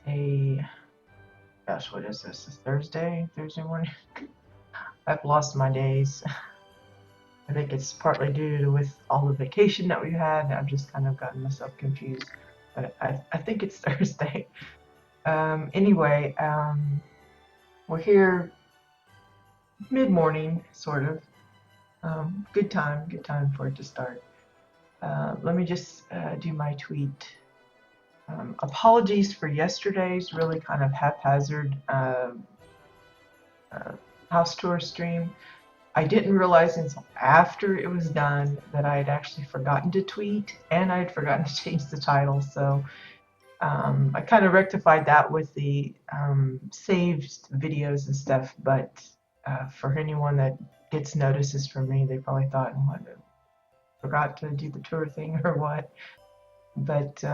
a, gosh, what is this? It's Thursday morning. I've lost my days. I think it's partly due to with all the vacation that we had. I've just kind of gotten myself confused, but I think it's Thursday. Anyway, we're here mid-morning, sort of. Good time for it to start. Let me just do my tweet. Apologies for yesterday's really kind of haphazard uh, house tour stream. I didn't realize until after it was done that I had actually forgotten to tweet and I had forgotten to change the title. So I kind of rectified that with the saved videos and stuff. But for anyone that gets notices from me, they probably thought, what, forgot to do the tour thing or what. But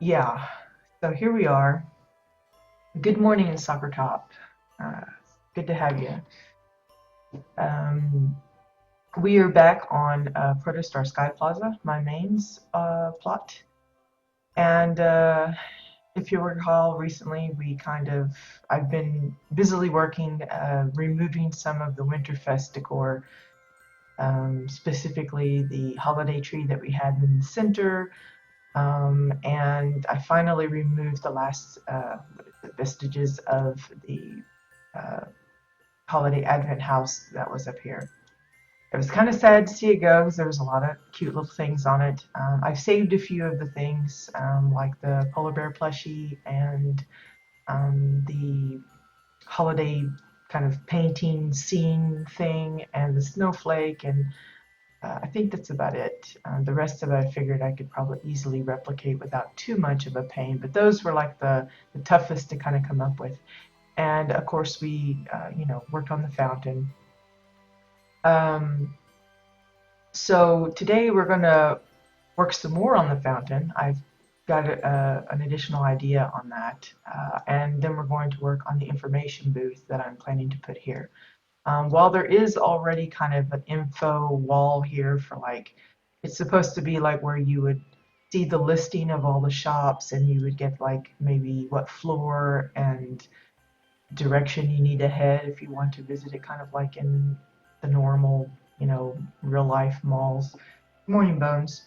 yeah, so here we are. Good morning, Soccer Top. Good to have you. We are back on Protostar Sky Plaza, my mains plot. And if you recall, recently I've been busily working removing some of the Winterfest decor, specifically the holiday tree that we had in the center. And I finally removed the last vestiges of the holiday advent house that was up here. It was kind of sad to see it go because there was a lot of cute little things on it. I've saved a few of the things, like the polar bear plushie and the holiday kind of painting scene thing and the snowflake, and I think that's about it. The rest of it I figured I could probably easily replicate without too much of a pain, but those were like the toughest to kind of come up with. And of course we, worked on the fountain. So today we're going to work some more on the fountain. I've got an additional idea on that. And then we're going to work on the information booth that I'm planning to put here. While there is already kind of an info wall here for it's supposed to be like where you would see the listing of all the shops and you would get like maybe what floor and direction you need to head if you want to visit it, kind of like in the normal, real life malls. Morning, Bones.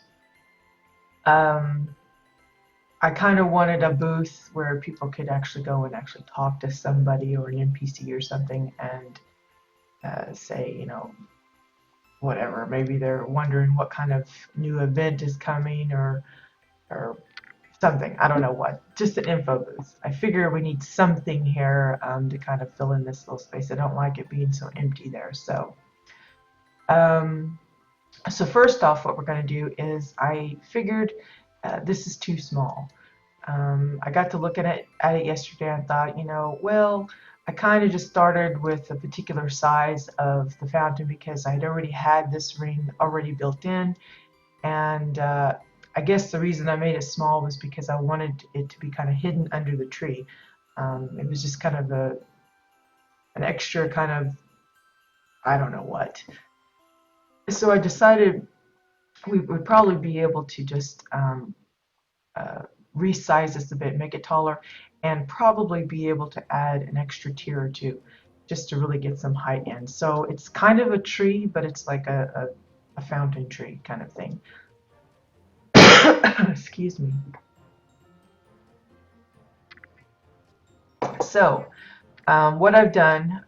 I kind of wanted a booth where people could actually go and actually talk to somebody or an NPC or something and say, whatever. Maybe they're wondering what kind of new event is coming or something. I don't know what. Just an info booth. I figure we need something here to kind of fill in this little space. I don't like it being so empty there. So, so first off, what we're going to do is I figured this is too small. I got to look at it yesterday and thought, well, I kind of just started with a particular size of the fountain because I'd already had this ring already built in, and I guess the reason I made it small was because I wanted it to be kind of hidden under the tree. It was just kind of an extra kind of, I don't know what. So I decided we would probably be able to just resize this a bit, make it taller, and probably be able to add an extra tier or two just to really get some height in. So it's kind of a tree, but it's like a fountain tree kind of thing. Excuse me. So what I've done,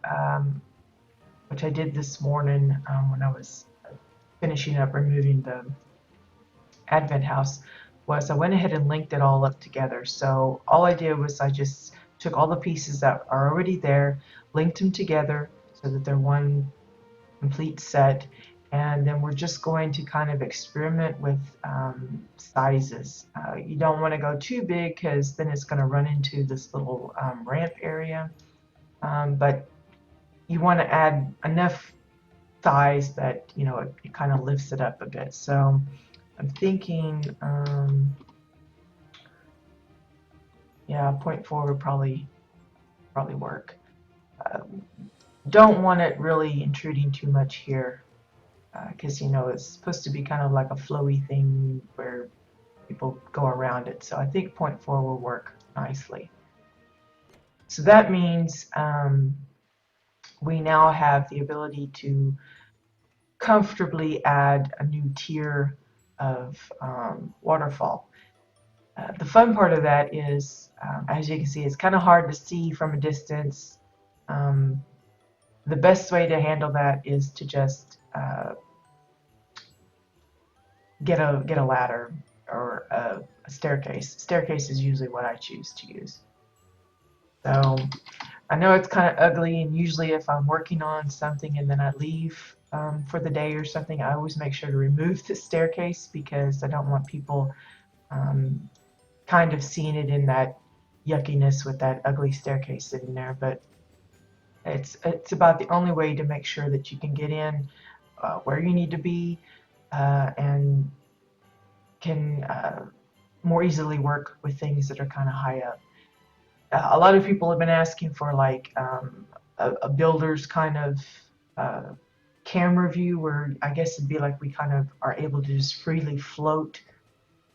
which I did this morning when I was finishing up removing the Advent house, was I went ahead and linked it all up together. So all I did was I just took all the pieces that are already there, linked them together so that they're one complete set, and then we're just going to kind of experiment with sizes. You don't want to go too big because then it's going to run into this little ramp area, but you want to add enough size that it kind of lifts it up a bit. So I'm thinking, yeah, 0.4 would probably work. Don't want it really intruding too much here, because it's supposed to be kind of like a flowy thing where people go around it. So I think 0.4 will work nicely. So that means we now have the ability to comfortably add a new tier of waterfall. The fun part of that is, as you can see, it's kind of hard to see from a distance. The best way to handle that is to just get a ladder or a staircase. Staircase is usually what I choose to use. So I know it's kind of ugly, and usually if I'm working on something and then I leave for the day or something, I always make sure to remove the staircase because I don't want people kind of seeing it in that yuckiness with that ugly staircase sitting there. But it's about the only way to make sure that you can get in where you need to be and can more easily work with things that are kind of high up. A lot of people have been asking for like a builder's kind of camera view, where I guess it'd be like we kind of are able to just freely float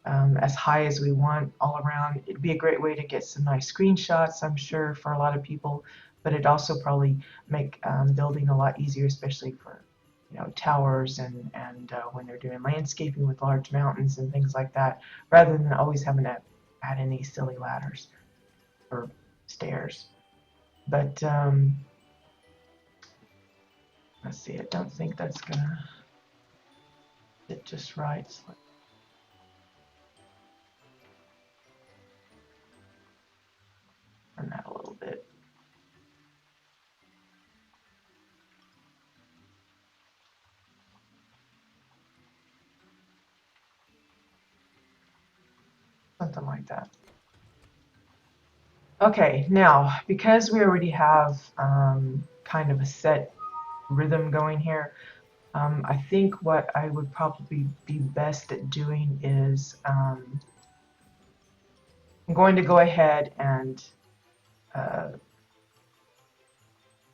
as high as we want all around. It'd be a great way to get some nice screenshots, I'm sure, for a lot of people, but it'd also probably make building a lot easier, especially for towers and when they're doing landscaping with large mountains and things like that, rather than always having to add any silly ladders or stairs. But let's see, I don't think that's gonna fit just right. So turn that a little bit. Something like that. Okay, now because we already have kind of a set rhythm going here, I think what I would probably be best at doing is I'm going to go ahead and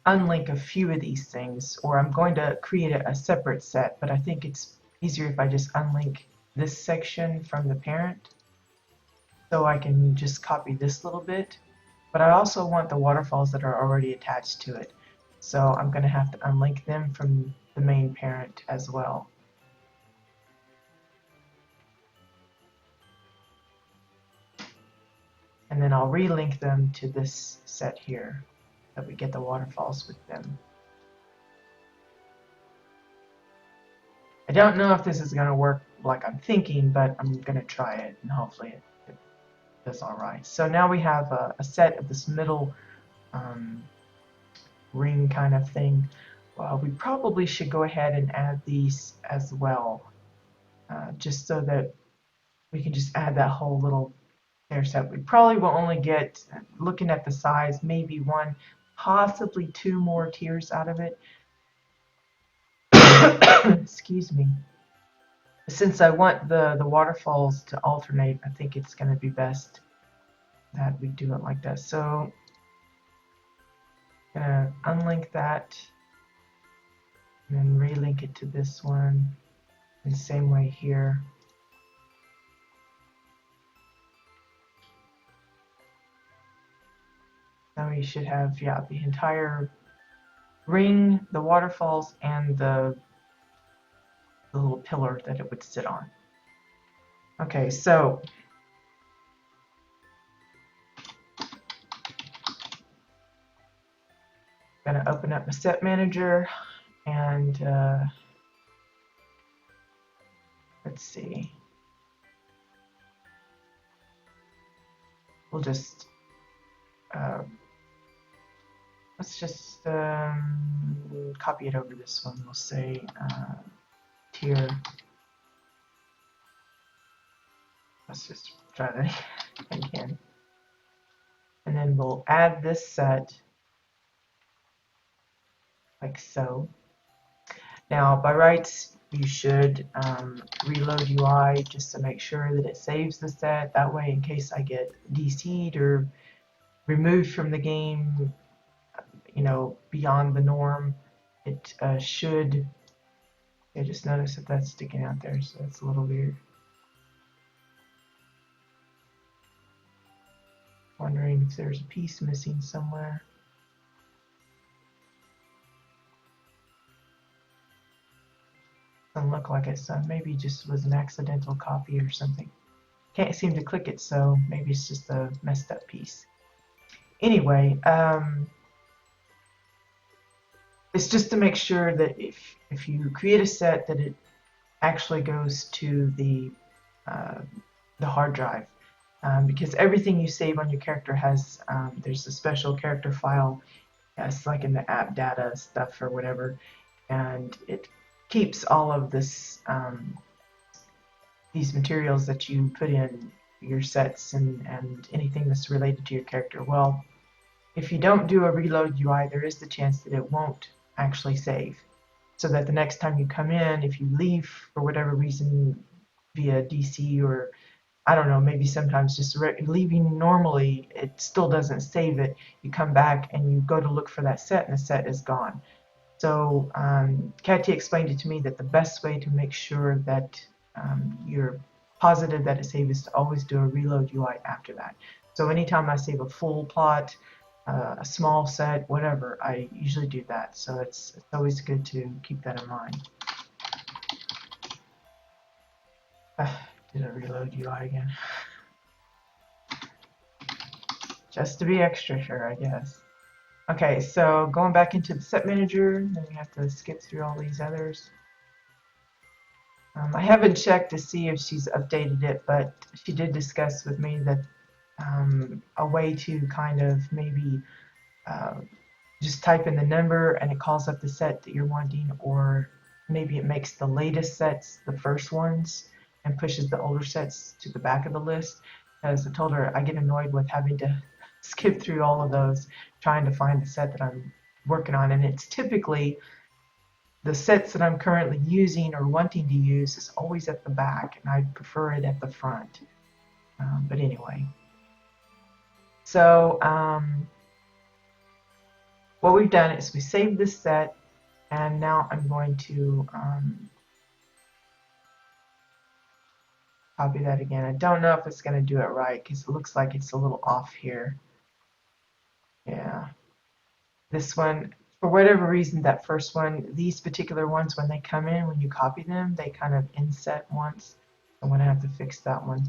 unlink a few of these things, or I'm going to create a separate set, but I think it's easier if I just unlink this section from the parent, so I can just copy this little bit. But I also want the waterfalls that are already attached to it, so I'm going to have to unlink them from the main parent as well. And then I'll relink them to this set here, that we get the waterfalls with them. I don't know if this is going to work like I'm thinking, but I'm going to try it, and hopefully it does all right. So now we have a set of this middle ring kind of thing. Well, we probably should go ahead and add these as well, just so that we can just add that whole little stair set. We probably will only get, looking at the size, maybe one, possibly two more tiers out of it. Excuse me. Since I want the waterfalls to alternate, I think it's going to be best that we do it like that. So I'm going to unlink that and then relink it to this one, and the same way here. Now we should have, yeah, the entire ring, the waterfalls, and the little pillar that it would sit on. Okay, so I'm going to open up my set manager, and let's see. We'll just let's just copy it over this one. We'll say tier. Let's just try that again. And then we'll add this set like so. Now, by rights, you should reload UI just to make sure that it saves the set. That way, in case I get DC'd or removed from the game, beyond the norm, it should. I just noticed that that's sticking out there, so that's a little weird. Wondering if there's a piece missing somewhere. Doesn't look like it, so maybe it just was an accidental copy or something. Can't seem to click it, so maybe it's just a messed up piece. Anyway, it's just to make sure that if you create a set, that it actually goes to the hard drive, because everything you save on your character has there's a special character file. It's like in the app data stuff or whatever, and it keeps all of this these materials that you put in your sets and anything that's related to your character. Well, if you don't do a reload UI, there is the chance that it won't actually save. So that the next time you come in, if you leave for whatever reason via DC or I don't know, maybe sometimes just leaving normally, it still doesn't save it. You come back and you go to look for that set and the set is gone. So Katia explained it to me that the best way to make sure that you're positive that it saved is to always do a reload UI after that. So anytime I save a full plot, a small set, whatever, I usually do that. So it's always good to keep that in mind. Did I reload UI again? Just to be extra sure, I guess. Okay, so going back into the set manager, then we have to skip through all these others. I haven't checked to see if she's updated it, but she did discuss with me that a way to kind of maybe just type in the number and it calls up the set that you're wanting, or maybe it makes the latest sets the first ones and pushes the older sets to the back of the list. As I told her, I get annoyed with having to skip through all of those trying to find the set that I'm working on, and it's typically the sets that I'm currently using or wanting to use is always at the back, and I prefer it at the front. But anyway, so what we've done is we saved this set, and now I'm going to copy that again. I don't know if it's going to do it right because it looks like it's a little off here. Yeah. This one, for whatever reason, that first one, these particular ones, when they come in, when you copy them, they kind of inset once. I'm going to have to fix that one.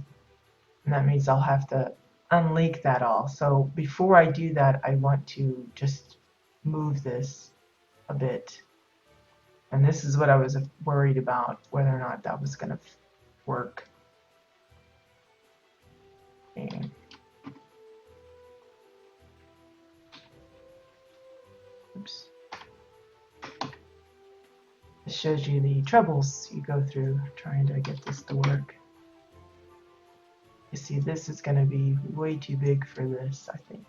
And that means I'll have to unleak that all. So before I do that, I want to just move this a bit. And this is what I was worried about, whether or not that was going to work. Okay. Oops. It shows you the troubles you go through trying to get this to work. You see, this is going to be way too big for this, I think.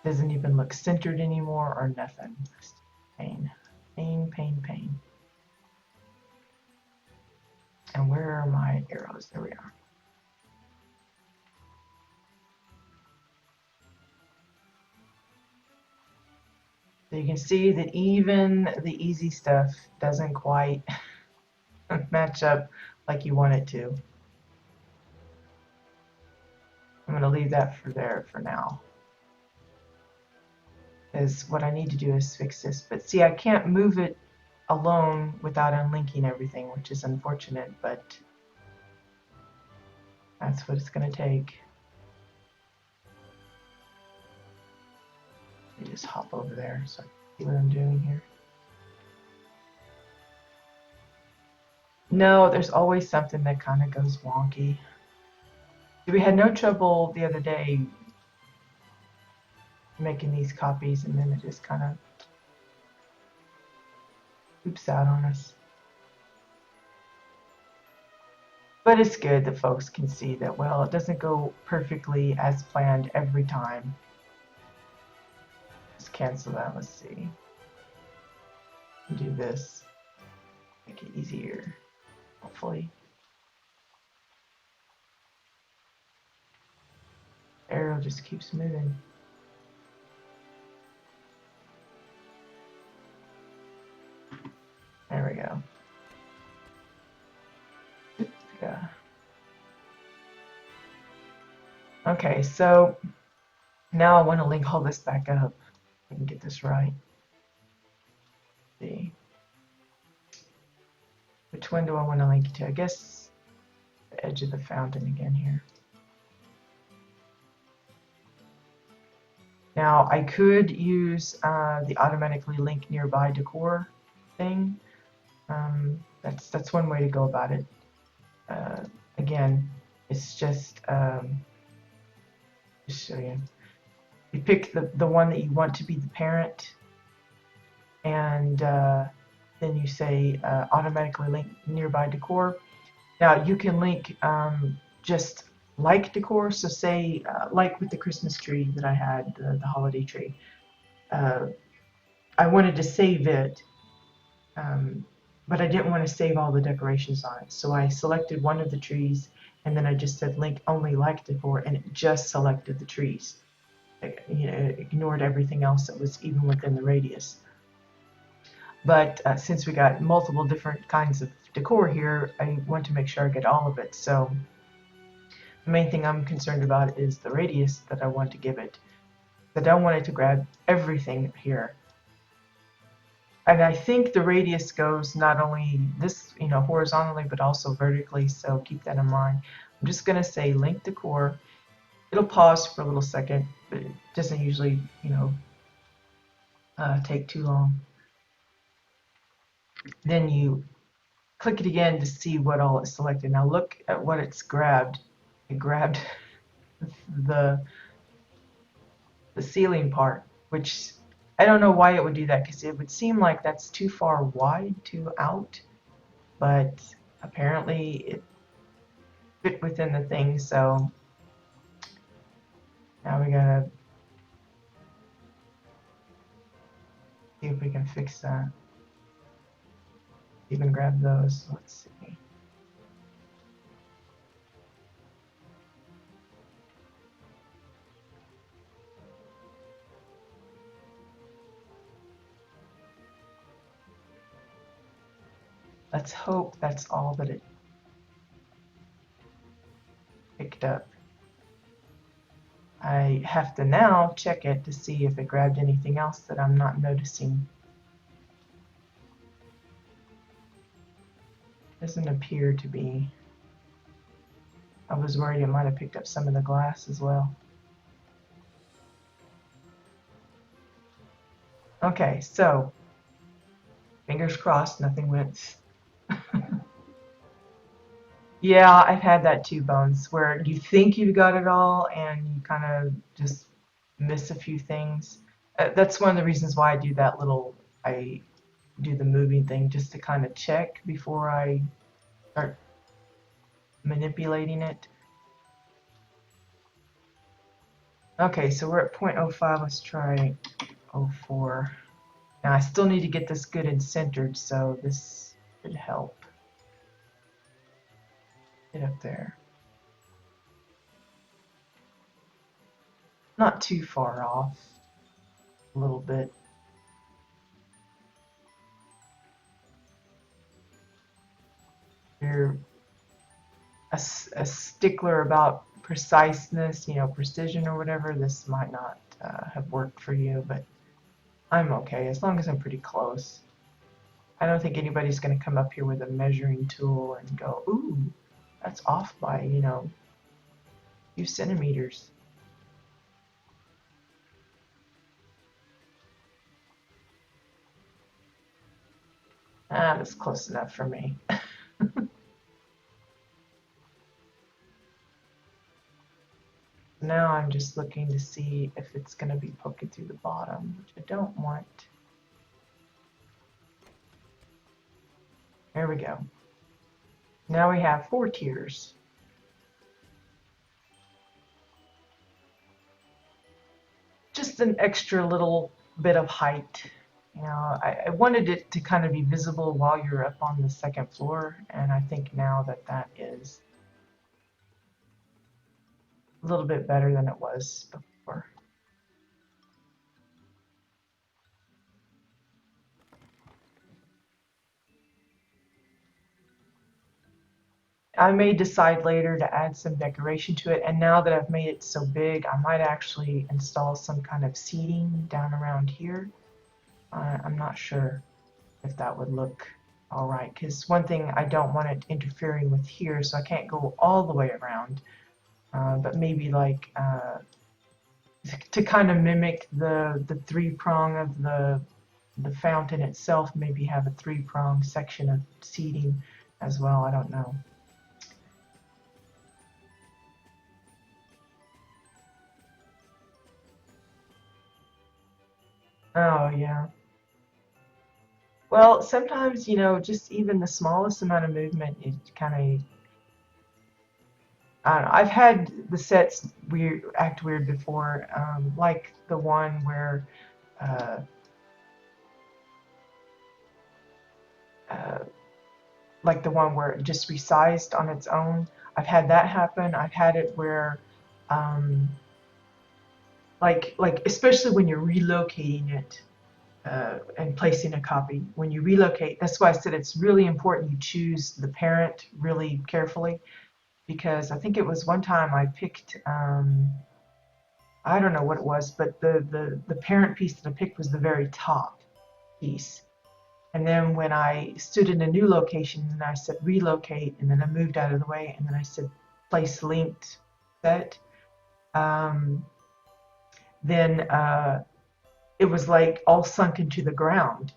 Doesn't even look centered anymore or nothing. Pain, pain, pain, pain. And where are my arrows? There we are. So you can see that even the easy stuff doesn't quite match up like you want it to. I'm going to leave that for there for now. Because what I need to do is fix this. But see, I can't move it alone without unlinking everything, which is unfortunate, but that's what it's going to take. Let me just hop over there so I can see what I'm doing here. No, there's always something that kind of goes wonky. We had no trouble the other day making these copies, and then it just kind of oops out on us. But it's good that folks can see that, well, it doesn't go perfectly as planned every time. Let's cancel that. Let's see. Do this. Make it easier, hopefully. Arrow just keeps moving. There we go. Yeah. Okay, so now I want to link all this back up. I can get this right. Let's see. Which one do I want to link to? I guess the edge of the fountain again here. Now I could use the automatically link nearby decor thing. That's one way to go about it. Again, it's just show you. You pick the one that you want to be the parent, and then you say automatically link nearby decor. Now you can link just like decor. So say like with the Christmas tree that I had, the holiday tree. I wanted to save it, but I didn't want to save all the decorations on it. So I selected one of the trees, and then I just said link only like decor, and it just selected the trees. You know, ignored everything else that was even within the radius. But since we got multiple different kinds of decor here, I want to make sure I get all of it. So the main thing I'm concerned about is the radius that I want to give it. I don't want it to grab everything here. And I think the radius goes not only this, you know, horizontally, but also vertically. So keep that in mind. I'm just going to say link decor. It'll pause for a little second, but it doesn't usually, you know, take too long. Then you click it again to see what all is selected. Now look at what it's grabbed. It grabbed the ceiling part, which I don't know why it would do that, because it would seem like that's too far wide, too out, but apparently it fit within the thing. So now we gotta see if we can fix that. Even grab those. Let's see. Let's hope that's all that it picked up. I have to now check it to see if it grabbed anything else that I'm not noticing. Doesn't appear to be. I was worried it might have picked up some of the glass as well. Okay, so fingers crossed nothing went. Yeah, I've had that too, Bones, where you think you've got it all and you kind of just miss a few things. That's one of the reasons why I do that I do the moving thing, just to kind of check before I start manipulating it. Okay, so we're at 0.05. Let's try 0.04. Now I still need to get this good and centered, so this should help. Get up there. Not too far off. A little bit. You're a stickler about preciseness, you know, precision or whatever, this might not have worked for you, but I'm okay as long as I'm pretty close. I don't think anybody's going to come up here with a measuring tool and go, ooh, that's off by, you know, a few centimeters. That's close enough for me. Now I'm just looking to see if it's going to be poking through the bottom, which I don't want. There we go. Now we have 4 tiers. Just an extra little bit of height. You know, I wanted it to kind of be visible while you're up on the 2nd floor, and I think now that is a little bit better than it was before. I may decide later to add some decoration to it, and now that I've made it so big, I might actually install some kind of seating down around here. I'm not sure if that would look all right, because one thing, I don't want it interfering with here, so I can't go all the way around, but maybe like to kind of mimic the three-prong of the fountain itself, maybe have a three-prong section of seating as well. I don't know. Oh, yeah. Well, sometimes, just even the smallest amount of movement, it kind of, I don't know. I've had the sets act weird before, like the one where, uh, uh, like the one where it just resized on its own. I've had that happen. I've had it where, um, like especially when you're relocating it, and placing a copy. When you relocate, that's why I said it's really important you choose the parent really carefully, because I think it was one time I picked, I don't know what it was, but the parent piece that I picked was the very top piece. And then when I stood in a new location and I said relocate, and then I moved out of the way, and then I said place linked set, um, then it was like all sunk into the ground.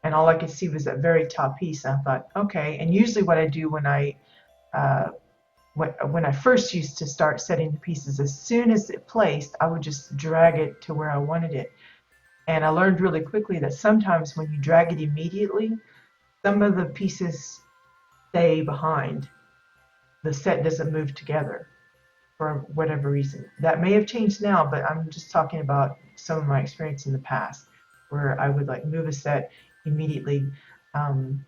And all I could see was that very top piece. And I thought, okay. And usually, what I do uh, when I first used to start setting the pieces, as soon as it placed, I would just drag it to where I wanted it. And I learned really quickly that sometimes when you drag it immediately, some of the pieces stay behind. The set doesn't move together for whatever reason. That may have changed now, but I'm just talking about some of my experience in the past where I would like move a set immediately. Um,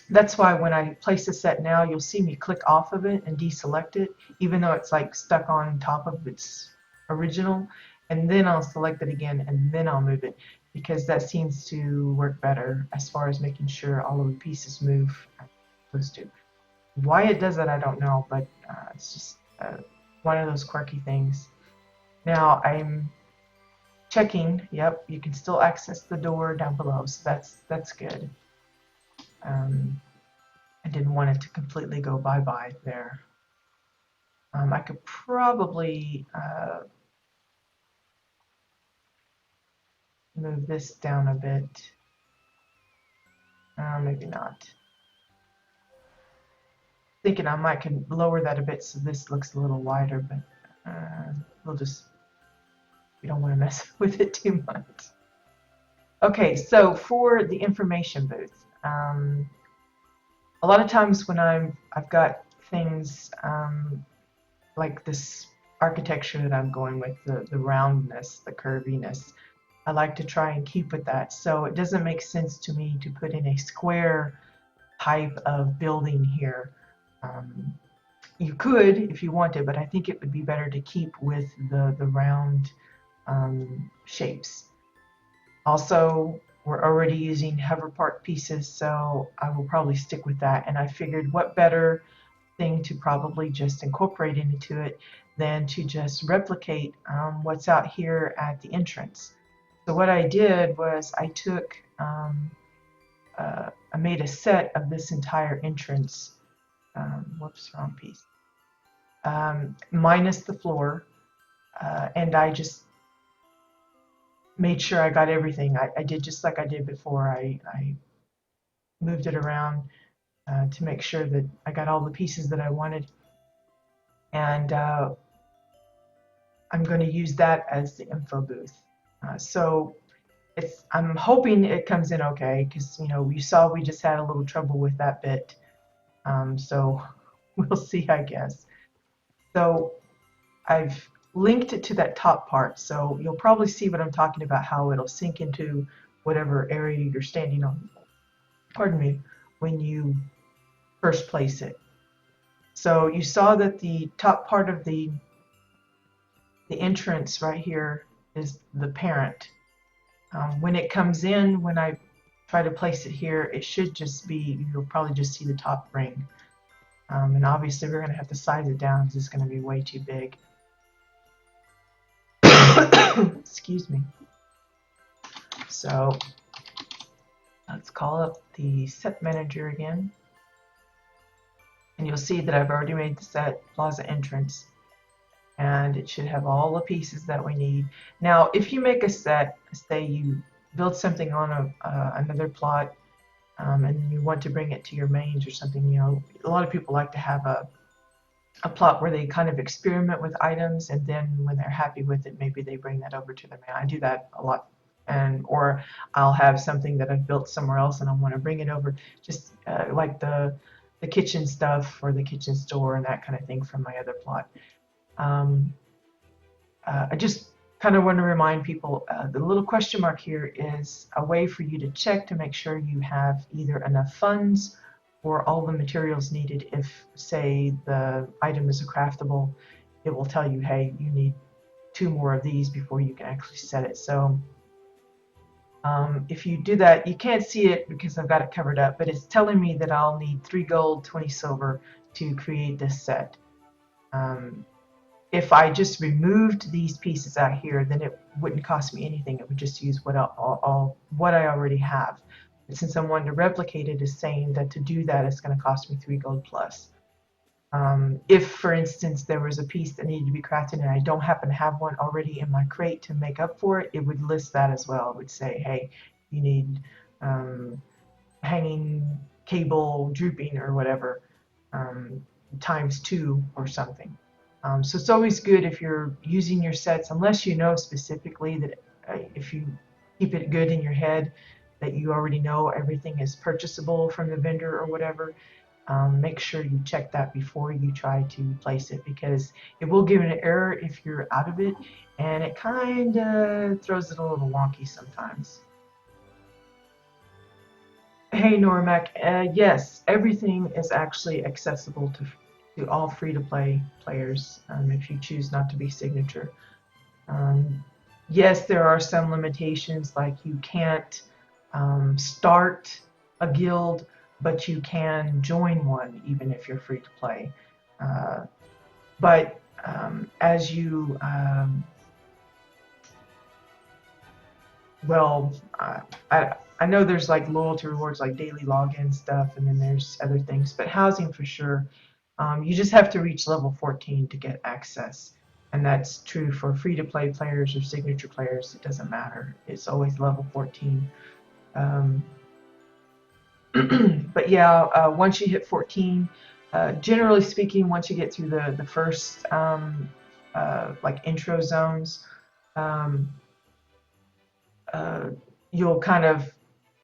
that's why when I place a set now, you'll see me click off of it and deselect it, even though it's like stuck on top of its original. And then I'll select it again and then I'll move it, because that seems to work better as far as making sure all of the pieces move as supposed to. Why it does that, I don't know, but it's just one of those quirky things. Now I'm checking. Yep, you can still access the door down below, so that's good. Um, I didn't want it to completely go bye-bye there. I could probably move this down a bit. Maybe not. Thinking I might can lower that a bit so this looks a little wider, but we don't want to mess with it too much. Okay, so for the information booth, a lot of times when I've got things like this architecture that I'm going with, the roundness, the curviness, I like to try and keep with that. So it doesn't make sense to me to put in a square type of building here. You could if you wanted, but I think it would be better to keep with the round shapes. Also, we're already using hover park pieces, so I will probably stick with that. And I figured what better thing to probably just incorporate into it than to just replicate what's out here at the entrance. So what I did was I took, I made a set of this entire entrance, whoops, wrong piece, minus the floor, and I just made sure I got everything. I did just like I did before. I moved it around to make sure that I got all the pieces that I wanted. And I'm going to use that as the info booth. So I'm hoping it comes in okay, because you saw we just had a little trouble with that bit. So we'll see, I guess. So I've linked it to that top part, so you'll probably see what I'm talking about, how it'll sink into whatever area you're standing on, pardon me, when you first place it. So you saw that the top part of the entrance right here is the parent. When it comes in, when I try to place it here, it should just be, you'll probably just see the top ring. And obviously we're going to have to size it down because it's going to be way too big. Excuse me. So let's call up the set manager again. And you'll see that I've already made the set plaza entrance. And it should have all the pieces that we need. Now, if you make a set, say you build something on another plot, and you want to bring it to your mains or something, you know, a lot of people like to have a plot where they kind of experiment with items, and then when they're happy with it, maybe they bring that over to their main. I do that a lot. And or I'll have something that I've built somewhere else and I want to bring it over, just like the kitchen stuff or the kitchen store and that kind of thing from my other plot. Um, I just kind of want to remind people the little question mark here is a way for you to check to make sure you have either enough funds or all the materials needed. If, say, the item is a craftable, it will tell you, hey, you need 2 more of these before you can actually set it. So if you do that, you can't see it because I've got it covered up, but it's telling me that I'll need 3 gold, 20 silver to create this set. If I just removed these pieces out here, then it wouldn't cost me anything. It would just use what I already have. But since I'm wanting to replicate it, is saying that to do that, it's going to cost me 3 gold plus. If, for instance, there was a piece that needed to be crafted and I don't happen to have one already in my crate to make up for it, it would list that as well. It would say, hey, you need hanging cable drooping or whatever, ×2 or something. So it's always good if you're using your sets, unless you know specifically that if you keep it good in your head that you already know everything is purchasable from the vendor or whatever. Make sure you check that before you try to place it, because it will give an error if you're out of it, and it kind of throws it a little wonky sometimes. Hey Normac, yes, everything is actually accessible to all free-to-play players if you choose not to be signature. Yes, there are some limitations, like you can't start a guild, but you can join one even if you're free to play. But as you, well, I know there's like loyalty rewards like daily login stuff, and then there's other things, but housing for sure. You just have to reach level 14 to get access. And that's true for free-to-play players or signature players. It doesn't matter. It's always level 14. But yeah, once you hit 14, generally speaking, once you get through the first like intro zones, um, you'll kind of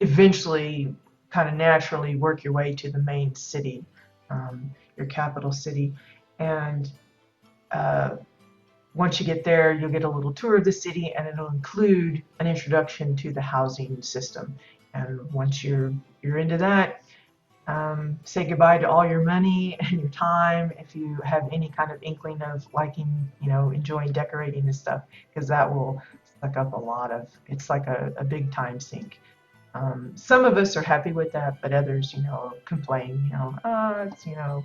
eventually kind of naturally work your way to the main city, your capital city. And once you get there, you'll get a little tour of the city, and it'll include an introduction to the housing system. And once you're into that, say goodbye to all your money and your time if you have any kind of inkling of liking, you know, enjoying decorating and stuff, because that will suck up a lot of, it's like a big time sink. Some of us are happy with that, but others, you know, complain, you know, it's, you know,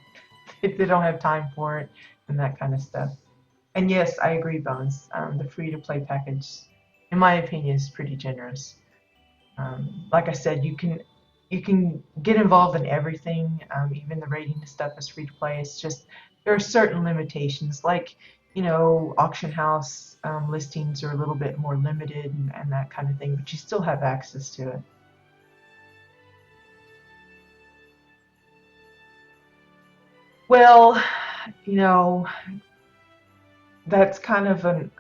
if they don't have time for it and that kind of stuff. And yes, I agree, Bones. The free-to-play package, in my opinion, is pretty generous. Like I said, you can get involved in everything, even the rating stuff is free to play. It's just there are certain limitations, like, you know, auction house listings are a little bit more limited and that kind of thing, but you still have access to it. Well, you know, that's kind of an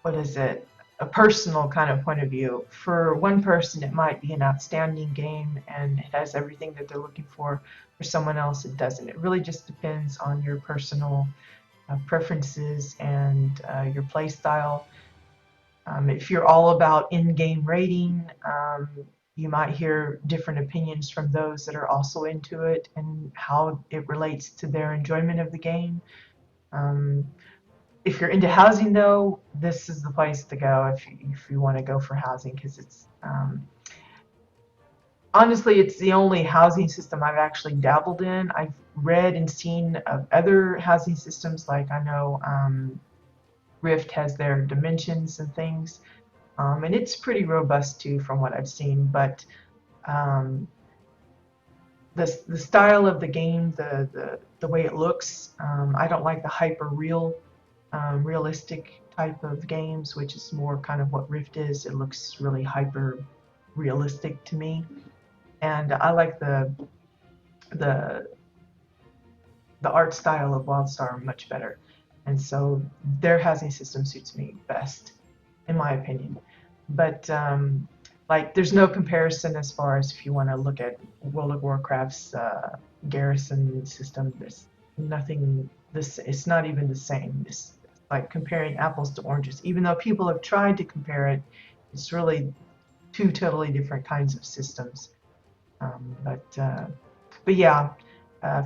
what is it? A personal kind of point of view. For one person, it might be an outstanding game and it has everything that they're looking for. For someone else, it doesn't. It really just depends on your personal preferences and your play style. If you're all about in-game rating, you might hear different opinions from those that are also into it and how it relates to their enjoyment of the game. Um, if you're into housing, though, this is the place to go if you want to go for housing, because it's honestly, it's the only housing system I've actually dabbled in. I've read and seen of other housing systems, like I know Rift has their dimensions and things, and it's pretty robust too, from what I've seen. But um, the style of the game, the way it looks, I don't like the realistic type of games, which is more kind of what Rift is. It looks really hyper realistic to me, and I like the the art style of WildStar much better. And so their housing system suits me best, in my opinion. But like, there's no comparison as far as if you want to look at World of Warcraft's garrison system. There's nothing. This it's not even the same. It's like comparing apples to oranges. Even though people have tried to compare it, it's really two totally different kinds of systems. But yeah,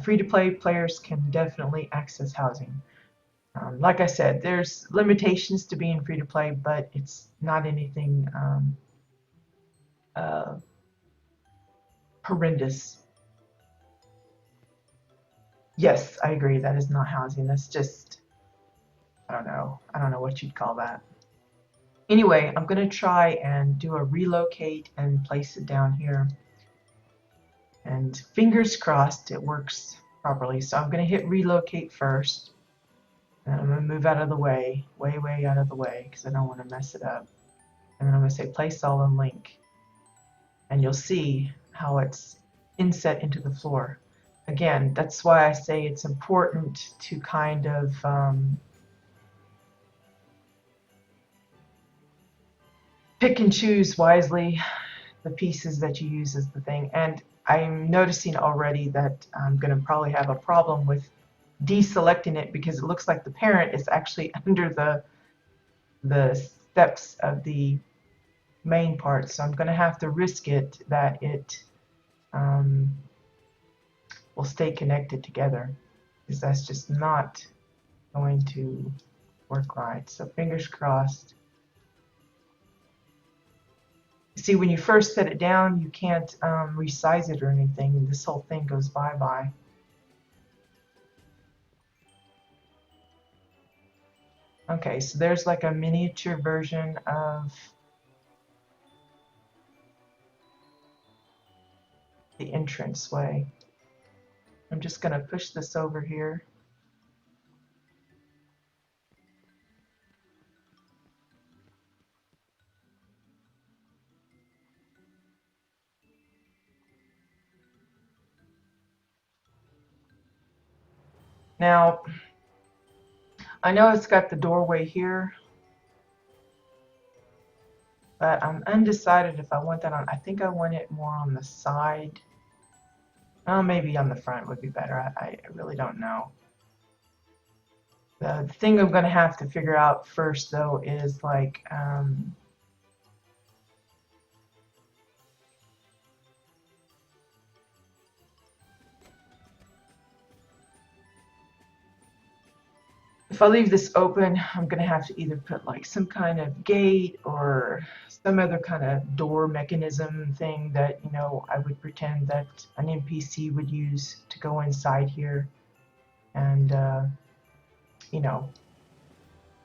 free-to-play players can definitely access housing. Like I said, there's limitations to being free-to-play, but it's not anything uh, horrendous. Yes, I agree. That is not housing. That's just, I don't know. I don't know what you'd call that. Anyway, I'm going to try and do a relocate and place it down here. And fingers crossed it works properly. So I'm going to hit relocate first. And I'm going to move out of the way, way out of the way, because I don't want to mess it up. And then I'm going to say place all and link. And you'll see how it's inset into the floor. Again, that's why I say it's important to kind of pick and choose wisely the pieces that you use as the thing. And I'm noticing already that I'm going to probably have a problem with deselecting it, because it looks like the parent is actually under the steps of the main part. So I'm going to have to risk it that it will stay connected together, because that's just not going to work right. So fingers crossed. See, when you first set it down, you can't resize it or anything, and this whole thing goes bye-bye. Okay, so there's like a miniature version of the entranceway. I'm just going to push this over here. Now, I know it's got the doorway here, but I'm undecided if I want that on. I think I want it more on the side. Oh, maybe on the front would be better. I really don't know. The thing I'm going to have to figure out first, though, is like if I leave this open, I'm going to have to either put like some kind of gate or some other kind of door mechanism thing that, you know, I would pretend that an NPC would use to go inside here and, you know,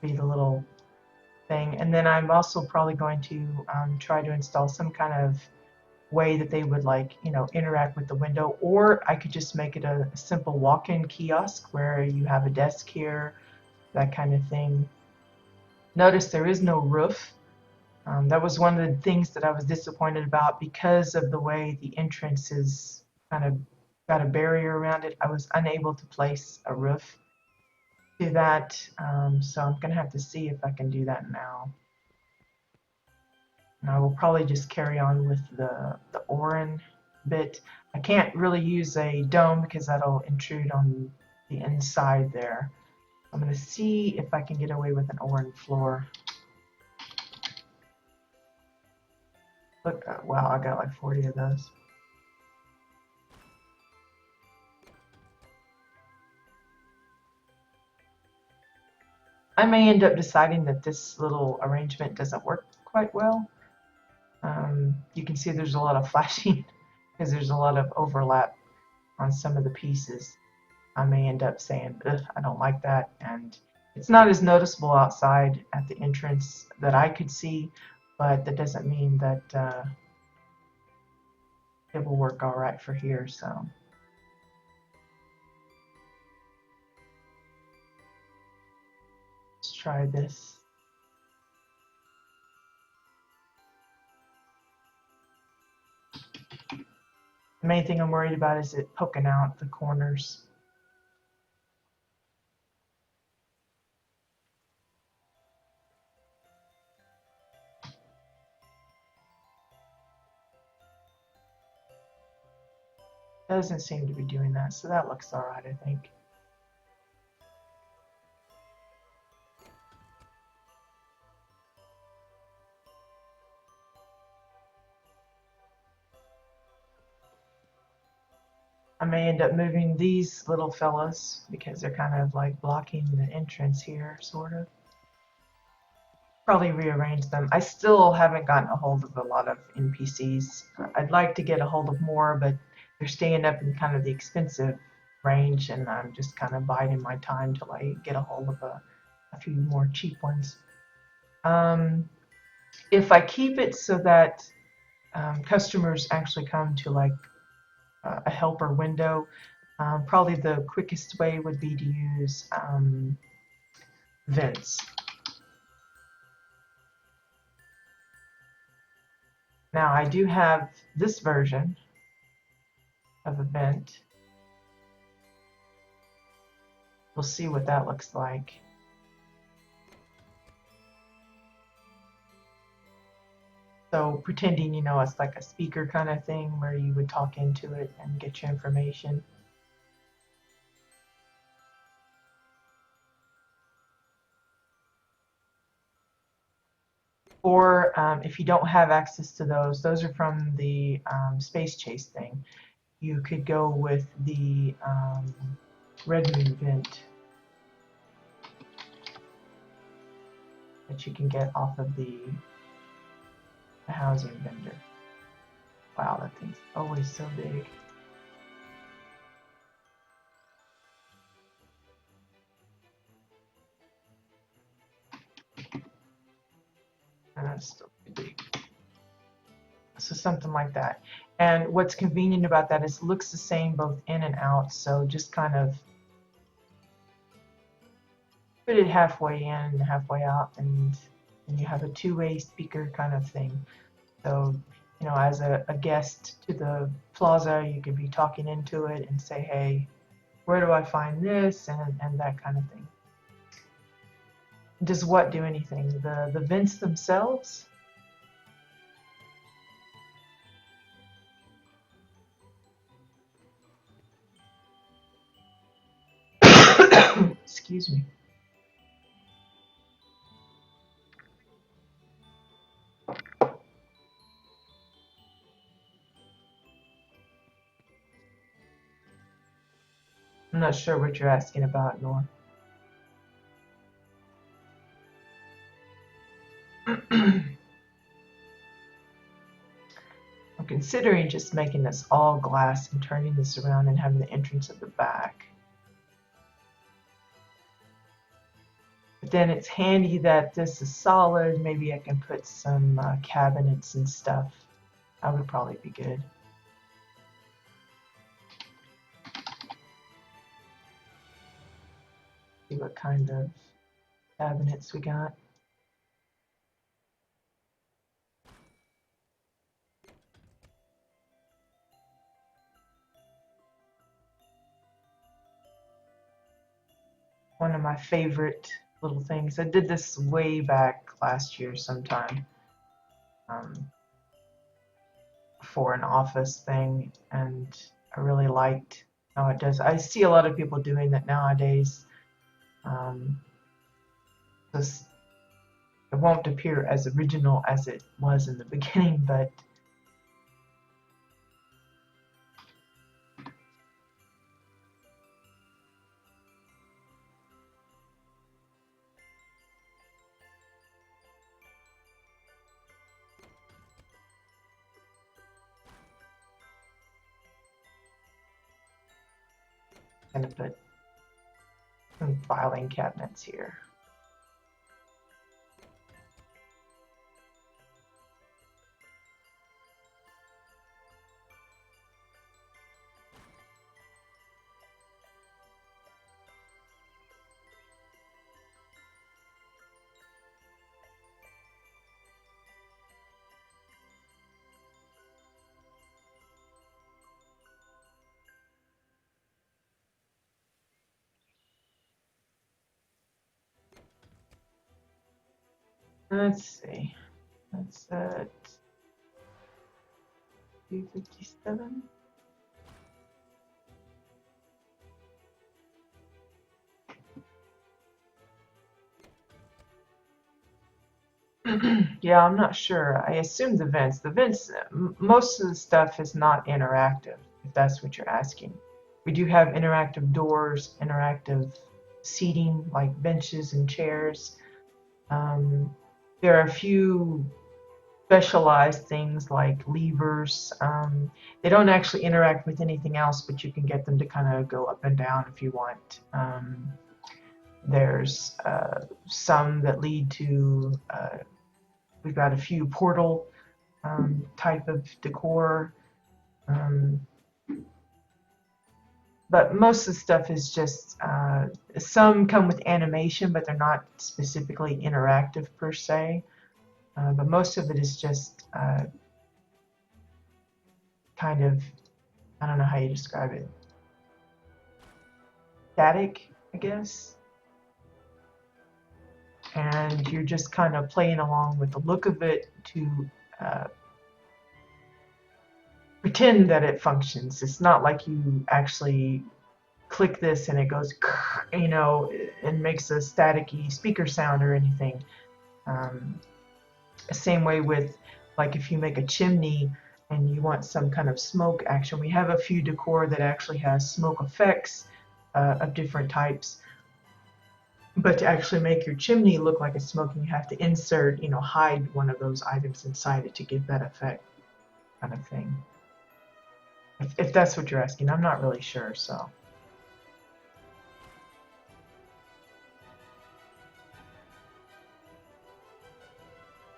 be the little thing. And then I'm also probably going to try to install some kind of way that they would, like, you know, interact with the window, or I could just make it a simple walk-in kiosk where you have a desk here, that kind of thing. Notice there is no roof. That was one of the things that I was disappointed about, because of the way the entrance is kind of got a barrier around it. I was unable to place a roof to that, so I'm going to have to see if I can do that now. And I will probably just carry on with the Orin bit. I can't really use a dome because that'll intrude on the inside there. I'm going to see if I can get away with an Orin floor. Look, wow, I got like 40 of those. I may end up deciding that this little arrangement doesn't work quite well. You can see there's a lot of flashing because there's a lot of overlap on some of the pieces, I may end up saying, ugh, I don't like that. And it's not as noticeable outside at the entrance that I could see, but that doesn't mean that it will work all right for here. So let's try this. The main thing I'm worried about is it poking out the corners. Doesn't seem to be doing that, so that looks all right, I think. I may end up moving these little fellas because they're kind of like blocking the entrance here, sort of. Probably rearrange them. I still haven't gotten a hold of a lot of NPCs. I'd like to get a hold of more, but they're staying up in kind of the expensive range, and I'm just kind of biding my time till I get a hold of a few more cheap ones. If I keep it so that customers actually come to like a helper window, probably the quickest way would be to use vents. Now I do have this version of a vent. We'll see what that looks like. So pretending, it's like a speaker kind of thing where you would talk into it and get your information. Or if you don't have access to those are from the Space Chase thing. You could go with the Red Moon vent that you can get off of the housing vendor. Wow, that thing's always so big. And that's still big. So something like that. And what's convenient about that is it looks the same both in and out. So just kind of put it halfway in and halfway out, and you have a two-way speaker kind of thing. So, as a guest to the plaza, you could be talking into it and say, hey, where do I find this? And that kind of thing. Does what do anything? The vents themselves? Excuse me. I'm not sure what you're asking about, Nor. I'm considering just making this all glass and turning this around and having the entrance at the back. But then it's handy that this is solid. Maybe I can put some cabinets and stuff. That would probably be good. See what kind of cabinets we got. One of my favorite little things. I did this way back last year sometime for an office thing, and I really liked how it does. I see a lot of people doing that nowadays. This, it won't appear as original as it was in the beginning, but gonna put some filing cabinets here. Let's see. That's at 257. Yeah, I'm not sure. I assume the vents. The vents, most of the stuff is not interactive, if that's what you're asking. We do have interactive doors, interactive seating, like benches and chairs. There are a few specialized things like levers. They don't actually interact with anything else, but you can get them to kind of go up and down if you want. There's some that lead to, we've got a few portal type of decor. But most of the stuff is just, some come with animation, but they're not specifically interactive per se. But most of it is just kind of, I don't know how you describe it, static, I guess. And you're just kind of playing along with the look of it to pretend that it functions. It's not like you actually click this and it goes, you know, and makes a staticky speaker sound or anything. Same way with, like, if you make a chimney and you want some kind of smoke action, we have a few decor that actually has smoke effects of different types. But to actually make your chimney look like it's smoking, you have to insert, you know, hide one of those items inside it to give that effect, kind of thing. If that's what you're asking, I'm not really sure, so.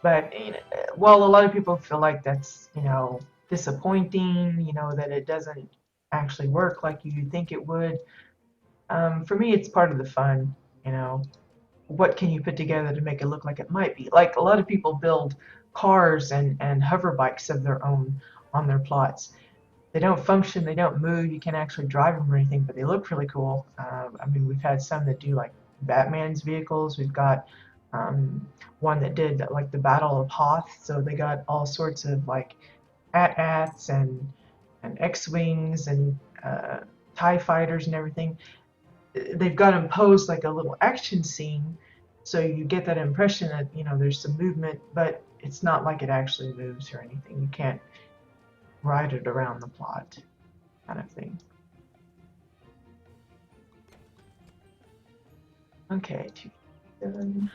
But you know, well, a lot of people feel like that's, you know, disappointing, you know, that it doesn't actually work like you think it would. For me, it's part of the fun, you know. What can you put together to make it look like it might be? Like, a lot of people build cars and hover bikes of their own on their plots. They don't function, they don't move, you can't actually drive them or anything, but they look really cool. I mean, we've had some that do like Batman's vehicles. We've got one that did like the Battle of Hoth, so they got all sorts of like AT-ATs and X-Wings and TIE fighters and everything. They've got them posed like a little action scene, so you get that impression that, you know, there's some movement, but it's not like it actually moves or anything. You can't ride it around the plot, kind of thing. Okay, 2, 7.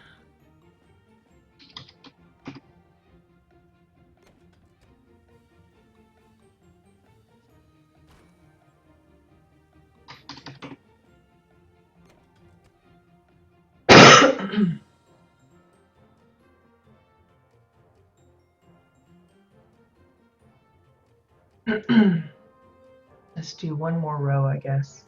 Let's do one more row, I guess.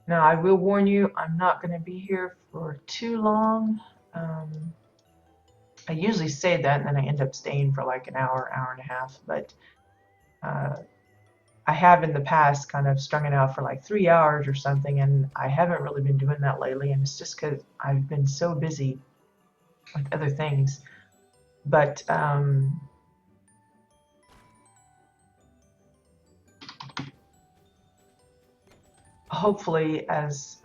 Now, I will warn you, I'm not going to be here for too long. I usually say that, and then I end up staying for like an hour, hour and a half. But I have in the past kind of strung it out for like 3 hours or something, and I haven't really been doing that lately. And it's just because I've been so busy with other things. But hopefully, as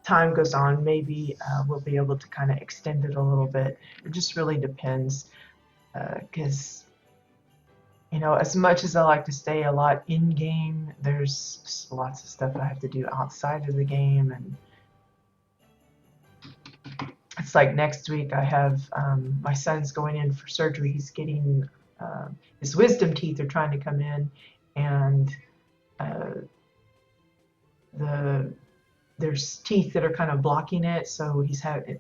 time goes on, maybe we'll be able to kind of extend it a little bit. It just really depends, because you know, as much as I like to stay a lot in game, there's lots of stuff I have to do outside of the game. And it's like next week I have my son's going in for surgery. He's getting his wisdom teeth are trying to come in, and uh, the there's teeth that are kind of blocking it, so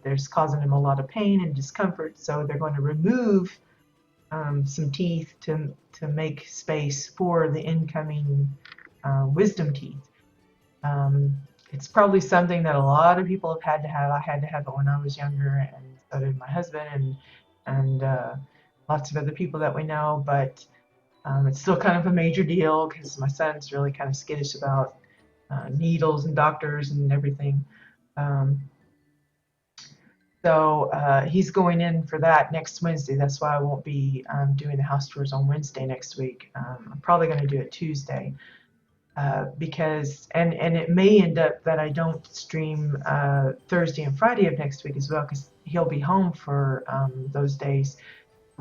there's causing him a lot of pain and discomfort. So they're going to remove some teeth to make space for the incoming wisdom teeth. Um, it's probably something that a lot of people have had to have. I had to have it when I was younger, and so did my husband, and lots of other people that we know. But it's still kind of a major deal because my son's really kind of skittish about needles and doctors and everything. Um, so he's going in for that next Wednesday. That's why I won't be doing the house tours on Wednesday next week. I'm probably going to do it Tuesday because and it may end up that I don't stream Thursday and Friday of next week as well because he'll be home for those days.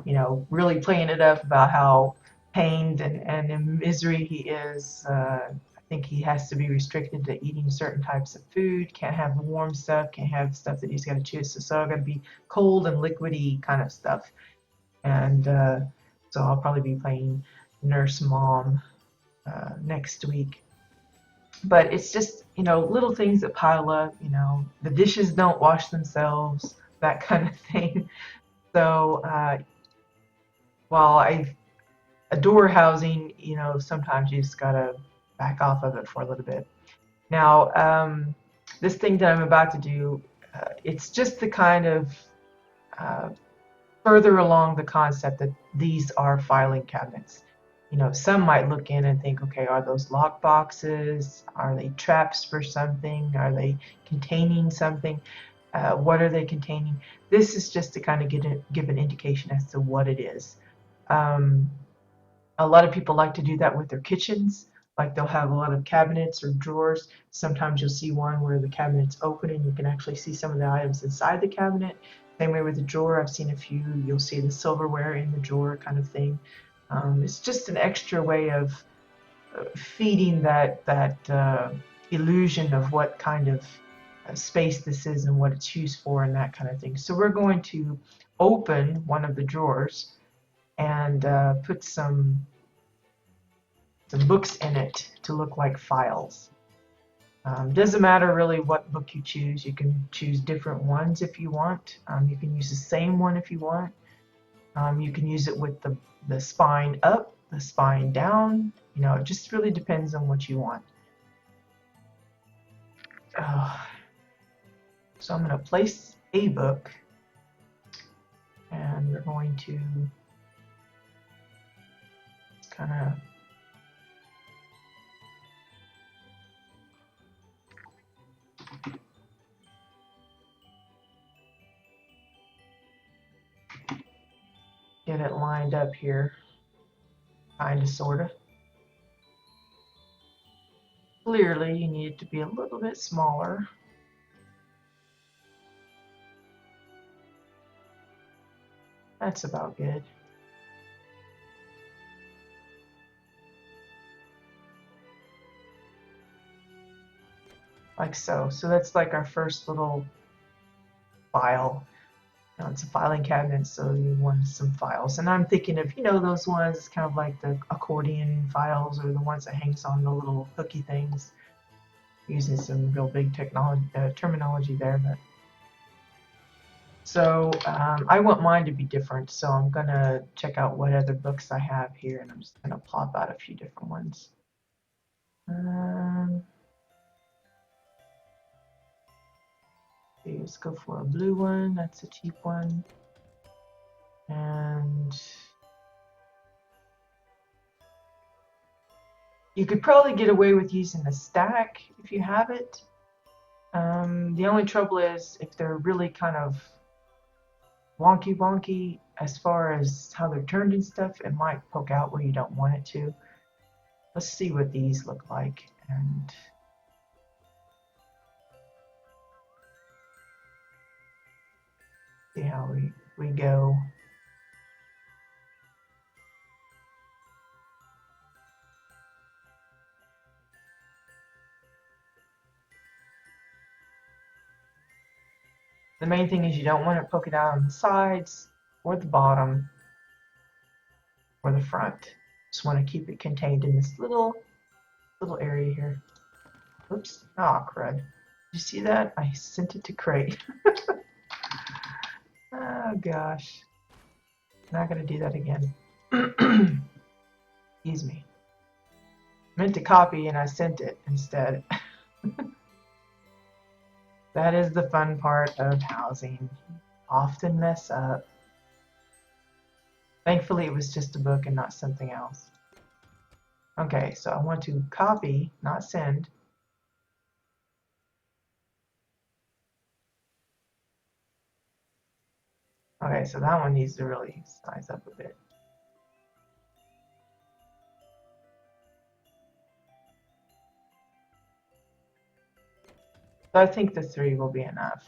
You know, really playing it up about how pained and in misery he is. I think he has to be restricted to eating certain types of food, can't have warm stuff, can't have stuff that he's got to chew. So it's all going to be cold and liquidy kind of stuff. And so I'll probably be playing nurse mom next week. But it's just, you know, little things that pile up, you know, the dishes don't wash themselves, that kind of thing. So while I adore housing, you know, sometimes you just gotta back off of it for a little bit. Now, this thing that I'm about to do, it's just the kind of uh, further along the concept that these are filing cabinets. You know, some might look in and think, okay, are those lock boxes? Are they traps for something? Are they containing something? What are they containing? This is just to kind of give an indication as to what it is. Um, a lot of people like to do that with their kitchens. Like they'll have a lot of cabinets or drawers. Sometimes you'll see one where the cabinet's open and you can actually see some of the items inside the cabinet. Same way with the drawer, I've seen a few. You'll see the silverware in the drawer kind of thing. It's just an extra way of feeding that illusion of what kind of space this is and what it's used for and that kind of thing. So we're going to open one of the drawers and put some books in it to look like files. Doesn't matter really what book you choose. You can choose different ones if you want. You can use the same one if you want. You can use it with the spine up, the spine down. You know, it just really depends on what you want. So I'm going to place a book, and we're going to kind of get it lined up here, kind of, sort of. Clearly, you need it to be a little bit smaller. That's about good. Like so. So that's like our first little file. Now it's a filing cabinet, so you want some files. And I'm thinking of, you know, those ones kind of like the accordion files or the ones that hangs on the little hooky things. Using some real big technology terminology there, but so I want mine to be different. So I'm gonna check out what other books I have here, and I'm just gonna plop out a few different ones. Let's go for a blue one. That's a cheap one, and you could probably get away with using a stack if you have it. The only trouble is if they're really kind of wonky as far as how they're turned and stuff, it might poke out where you don't want it to. Let's see what these look like and see how we go. The main thing is you don't want it poking out on the sides or the bottom or the front. Just want to keep it contained in this little area here. Oops. Ah, crud. Did you see that? I sent it to crate. Oh gosh. Not gonna do that again. Excuse me. Meant to copy and I sent it instead. That is the fun part of housing. Often mess up. Thankfully it was just a book and not something else. Okay, so I want to copy, not send. Okay, so that one needs to really size up a bit. So I think the 3 will be enough.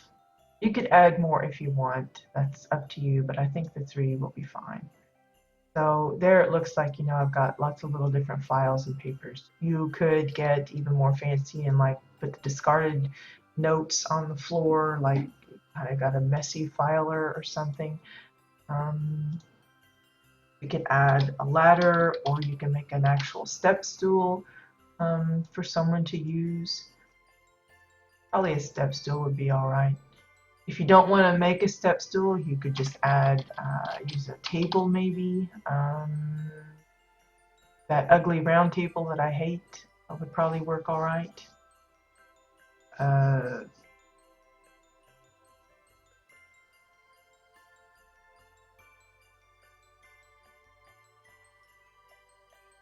You could add more if you want. That's up to you, but I think the 3 will be fine. So there it looks like, I've got lots of little different files and papers. You could get even more fancy and like put the discarded notes on the floor, like I got a messy filer or something. You could add a ladder, or you can make an actual step stool for someone to use. Probably a step stool would be all right. If you don't want to make a step stool, you could just add, use a table maybe. That ugly round table that I hate would probably work all right.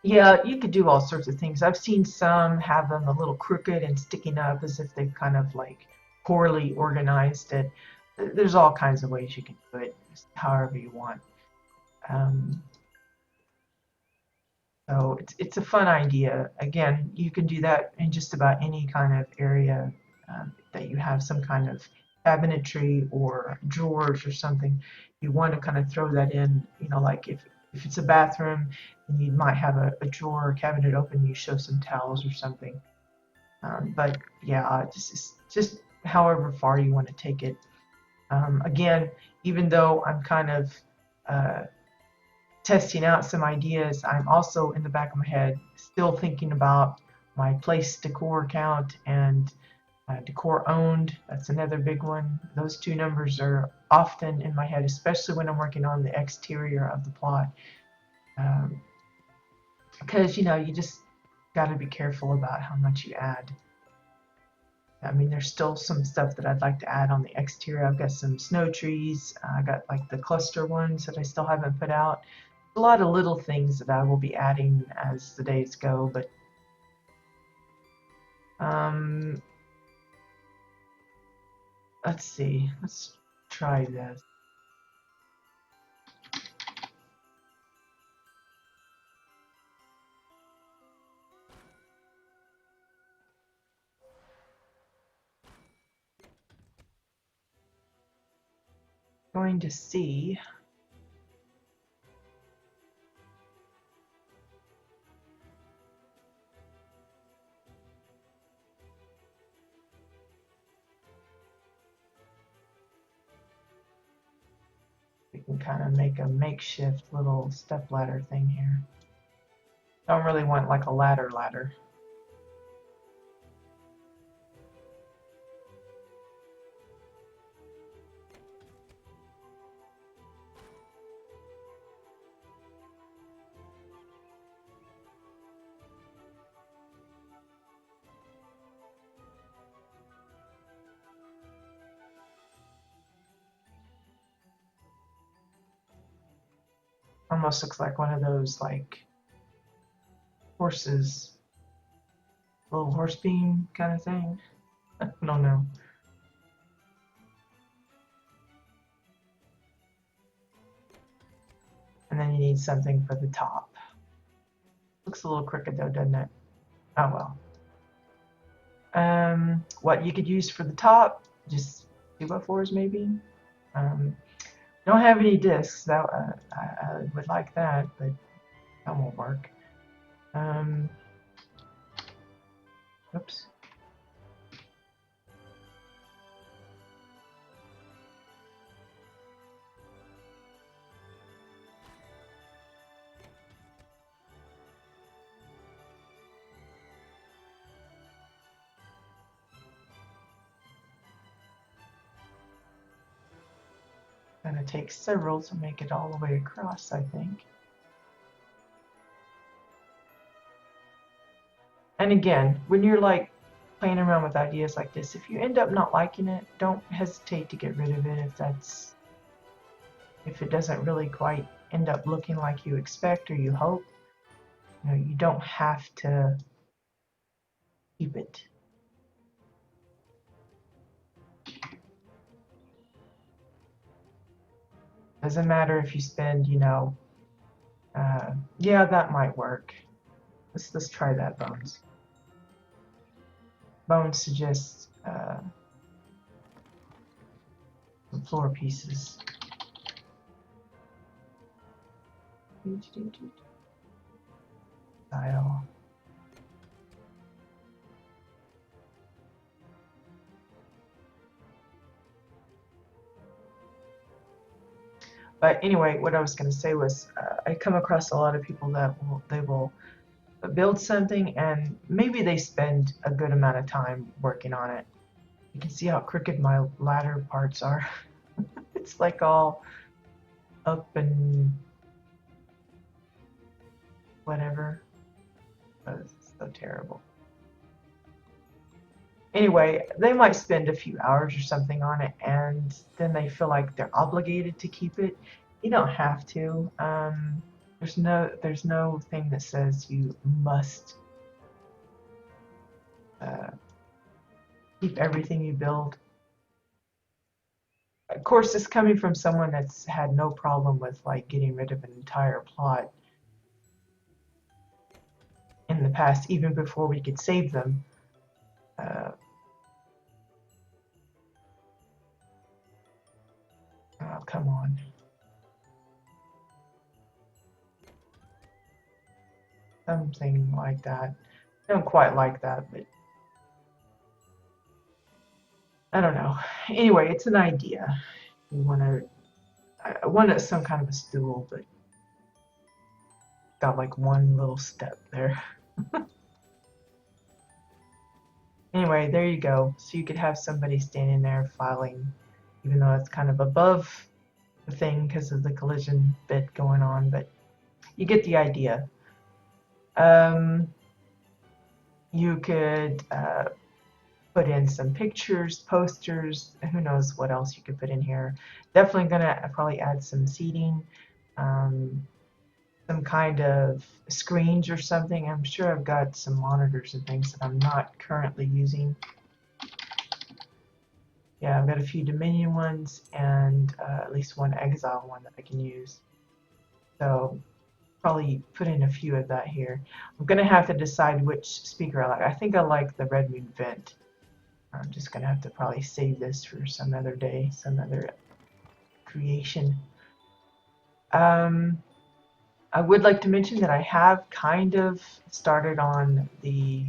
Yeah, you could do all sorts of things. I've seen some have them a little crooked and sticking up as if they've kind of like poorly organized it. There's all kinds of ways you can do it, however you want. So it's a fun idea. Again, you can do that in just about any kind of area that you have some kind of cabinetry or drawers or something. You want to kind of throw that in, like if it's a bathroom, then you might have a drawer or cabinet open, you show some towels or something. But yeah, just however far you want to take it. Again, even though I'm kind of testing out some ideas, I'm also in the back of my head still thinking about my place decor count and decor owned. That's another big one. Those two numbers are often in my head, especially when I'm working on the exterior of the plot. Because, you just got to be careful about how much you add. I mean, there's still some stuff that I'd like to add on the exterior. I've got some snow trees. I got like the cluster ones that I still haven't put out. A lot of little things that I will be adding as the days go, but let's see. Let's try this. Going to see. We can kind of make a makeshift little step ladder thing here. Don't really want like a ladder. Almost looks like one of those like horses, little horse beam kind of thing. I don't know. And then you need something for the top. Looks a little crooked though, doesn't it? Oh well. What you could use for the top, just 2x4s maybe. Don't have any discs. That I would like that, but that won't work. Oops. Gonna take several to make it all the way across, I think. And again, when you're like playing around with ideas like this, if you end up not liking it, don't hesitate to get rid of it if it doesn't really quite end up looking like you expect or you hope. You know, you don't have to keep it. Doesn't matter if you spend, you know, yeah, that might work. Let's try that, Bones. Bones suggests some floor pieces. Style. But anyway, what I was going to say was I come across a lot of people that they will build something and maybe they spend a good amount of time working on it. You can see how crooked my ladder parts are. It's like all up and whatever. Oh, this is so terrible. Anyway, they might spend a few hours or something on it, and then they feel like they're obligated to keep it. You don't have to. There's no thing that says you must keep everything you build. Of course, it's coming from someone that's had no problem with like getting rid of an entire plot in the past, even before we could save them. Oh, come on. Something like that. I don't quite like that, but I don't know. Anyway, it's an idea. You want to, I want some kind of a stool, but got like one little step there. Anyway, there you go. So you could have somebody standing there filing, even though it's kind of above the thing because of the collision bit going on, but you get the idea. You could put in some pictures, posters, who knows what else you could put in here. Definitely gonna probably add some seating, some kind of screens or something. I'm sure I've got some monitors and things that I'm not currently using. Yeah, I've got a few Dominion ones and at least one Exile one that I can use. So probably put in a few of that here. I'm gonna have to decide which speaker I like. I think I like the Redwood Vent. I'm just gonna have to probably save this for some other day, some other creation. I would like to mention that I have kind of started on the